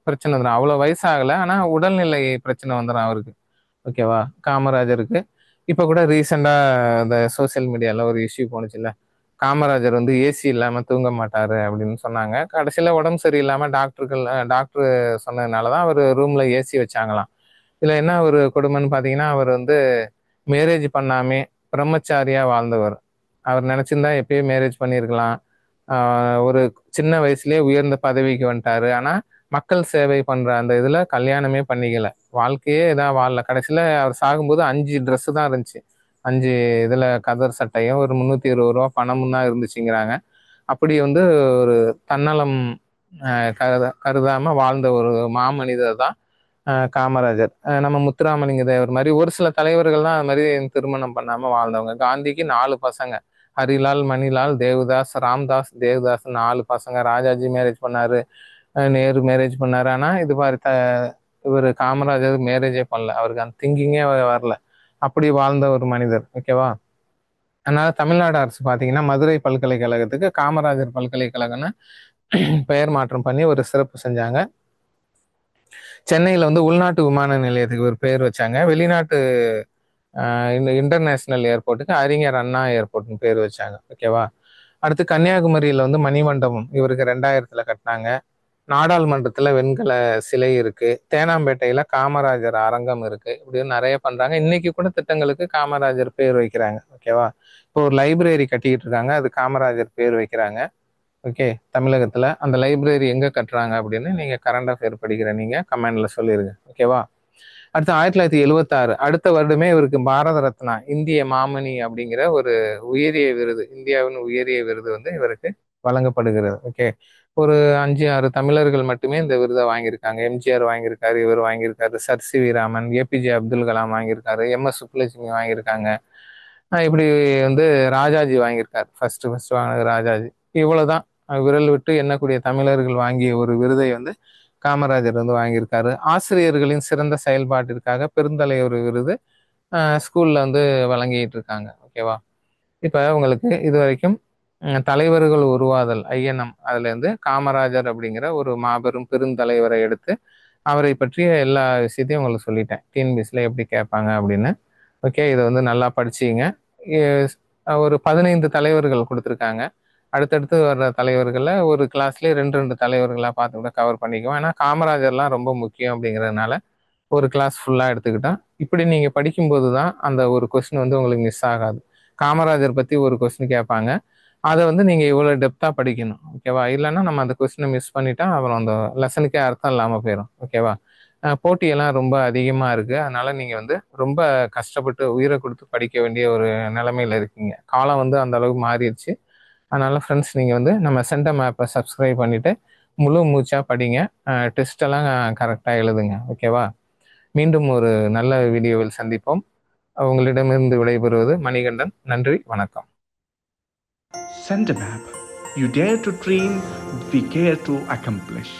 பிரச்சனை வந்துடும். அவ்வளோ வயசாகலை, ஆனா உடல்நிலை பிரச்சனை வந்துடும் அவருக்கு. ஓகேவா? காமராஜருக்கு. இப்போ கூட ரீசெண்டாக இந்த சோசியல் மீடியாவில் ஒரு இஷ்யூ போணுச்சுல்ல, காமராஜர் வந்து ஏசி இல்லாமல் தூங்க மாட்டாரு அப்படின்னு சொன்னாங்க. கடைசியில் உடம்பு சரியில்லாமல் டாக்டர் சொன்னதுனால தான் அவர் ரூமில் ஏசி வச்சாங்களாம். இதில் என்ன ஒரு கொடுமைன்னு பார்த்தீங்கன்னா, அவர் வந்து மேரேஜ் பண்ணாமே பிரம்மச்சாரியாக வாழ்ந்தவர். அவர் நினச்சிருந்தா எப்பயே மேரேஜ் பண்ணியிருக்கலாம். ஒரு சின்ன வயசுலேயே உயர்ந்த பதவிக்கு வந்துட்டாரு. ஆனால் மக்கள் சேவை பண்ணுற அந்த இதில் கல்யாணமே பண்ணிக்கல. வாழ்க்கையே இதாக வாழல. கடைசியில் அவர் சாகும்போது 5 ட்ரெஸ்ஸு தான் இருந்துச்சு. 5 இதில் கதர் சட்டையும் ஒரு 320 ரூபா பணமும் தான் இருந்துச்சுங்கிறாங்க. அப்படி வந்து ஒரு தன்னலம் கருதாமல் வாழ்ந்த ஒரு மாமனிதர் தான் காமராஜர். நம்ம முத்துராமலிங்க தேவர் மாதிரி ஒரு சில தலைவர்கள் தான் அது மாதிரி திருமணம் பண்ணாமல் வாழ்ந்தவங்க. காந்திக்கு 4 பசங்க, ஹரிலால், மணிலால், தேவதாஸ், ராம்தாஸ், தேவதாஸ் 4 பசங்க. ராஜாஜி மேரேஜ் பண்ணாரு, நேரு மேரேஜ் பண்ணாரு. ஆனா இது மாதிரி இவர் காமராஜர் மேரேஜே பண்ணல. அவருக்கு அந்த திங்கிங்கே வரல. அப்படி வாழ்ந்த ஒரு மனிதர். ஓகேவா? அதனால தமிழ்நாடு அரசு பார்த்தீங்கன்னா மதுரை பல்கலைக்கழகத்துக்கு காமராஜர் பல்கலைக்கழகம்னு பெயர் மாற்றம் பண்ணி ஒரு சிறப்பு செஞ்சாங்க. சென்னையில் வந்து உள்நாட்டு விமான நிலையத்துக்கு ஒரு பேர் வச்சாங்க. வெளிநாட்டு இந்த இன்டர்நேஷனல் ஏர்போர்ட்டுக்கு அறிஞர் அண்ணா ஏர்போர்ட்னு பேர் வச்சாங்க. ஓகேவா? அடுத்து கன்னியாகுமரியில் வந்து மணிமண்டபம் இவருக்கு 2000 கட்டினாங்க. நாடாளுமன்றத்தில் வெண்கல சிலை இருக்கு. தேனாம்பேட்டையில் காமராஜர் அரங்கம் இருக்கு. இப்படியும் நிறைய பண்றாங்க. இன்னைக்கு கூட திட்டங்களுக்கு காமராஜர் பேர் வைக்கிறாங்க. ஓகேவா? இப்போ ஒரு லைப்ரரி கட்டிக்கிட்டு இருக்காங்க, அது காமராஜர் பேர் வைக்கிறாங்க. ஓகே, தமிழகத்துல அந்த லைப்ரரி எங்க கட்டுறாங்க அப்படின்னு நீங்க கரண்ட் அஃபேர் படிக்கிற நீங்க கமெண்ட்ல சொல்லிருங்க. ஓகேவா? அடுத்து 1976 அடுத்த வருடமே இவருக்கு பாரத ரத்னா, இந்திய மாமணி அப்படிங்கிற ஒரு உயரிய விருது, இந்தியாவின் உயரிய விருது வந்து இவருக்கு வழங்கப்படுகிறது. ஓகே, ஒரு 5-6 தமிழர்கள் மட்டுமே இந்த விருதை வாங்கியிருக்காங்க. எம்ஜிஆர் வாங்கியிருக்காரு, இவர் வாங்கியிருக்காரு, சர் சி வி ராமன், ஏபிஜே அப்துல் கலாம் வாங்கியிருக்காரு, எம்எஸ் சுப்புலட்சுமி வாங்கியிருக்காங்க. இப்படி வந்து ராஜாஜி வாங்கியிருக்காரு. ஃபர்ஸ்ட் வாங்கினது ராஜாஜி. இவ்வளவுதான் விரல் விட்டு எண்ணக்கூடிய தமிழர்கள் வாங்கிய ஒரு விருதை வந்து காமராஜர் வந்து வாங்கியிருக்காரு. ஆசிரியர்களின் சிறந்த செயல்பாட்டிற்காக பெருந்தலைவர் விருது ஸ்கூல்ல வந்து வழங்கிட்டு இருக்காங்க. ஓகேவா? இப்ப உங்களுக்கு இது வரைக்கும் தலைவர்கள் உருவாதல் ஐஎன்எம் அதுல இருந்து காமராஜர் அப்படிங்கிற ஒரு மாபெரும் பெருந்தலைவரை எடுத்து அவரை பற்றிய எல்லா விஷயத்தையும் உங்களுக்கு சொல்லிட்டேன். டிஎன்பிஎஸ்சியில் எப்படி கேட்பாங்க அப்படின்னு. ஓகே, இதை வந்து நல்லா படிச்சிங்க. ஒரு 15 தலைவர்கள் கொடுத்துருக்காங்க. அடுத்தடுத்து வர்ற தலைவர்களில் ஒரு கிளாஸ்லேயே 2 தலைவர்களாக பார்த்து கூட கவர் பண்ணிக்குவோம். ஏன்னா காமராஜர்லாம் ரொம்ப முக்கியம் அப்படிங்கிறதுனால ஒரு கிளாஸ் ஃபுல்லாக எடுத்துக்கிட்டோம். இப்படி நீங்கள் படிக்கும்போது தான் அந்த ஒரு கொஸ்டின் வந்து உங்களுக்கு மிஸ் ஆகாது. காமராஜர் பற்றி ஒரு கொஸ்டின் கேட்பாங்க, அதை வந்து நீங்கள் இவ்வளோ டெப்த்தாக படிக்கணும். ஓகேவா? இல்லைன்னா நம்ம அந்த கொஸ்டினை மிஸ் பண்ணிட்டா அப்புறம் அந்த லெசனுக்கே அர்த்தம் இல்லாமல் போயிடும். ஓகேவா? போட்டியெல்லாம் ரொம்ப அதிகமாக இருக்குது. அதனால நீங்கள் வந்து ரொம்ப கஷ்டப்பட்டு உயிரை கொடுத்து படிக்க வேண்டிய ஒரு நிலைமையில இருக்கீங்க. காலம் வந்து அந்த அளவுக்கு மாறிடுச்சு. அதனால ஃப்ரெண்ட்ஸ், நீங்கள் வந்து நம்ம சென்டம் ஆப்பை சப்ஸ்கிரைப் பண்ணிட்டு முழு மூச்சாக படிங்க. டெஸ்ட் எல்லாம் கரெக்டாக எழுதுங்க. ஓகேவா? மீண்டும் ஒரு நல்ல வீடியோவில் சந்திப்போம். உங்களிடமிருந்து விடைபெறுவது மணிகண்டன். நன்றி, வணக்கம். Centum app. You dare to dream, we care to accomplish.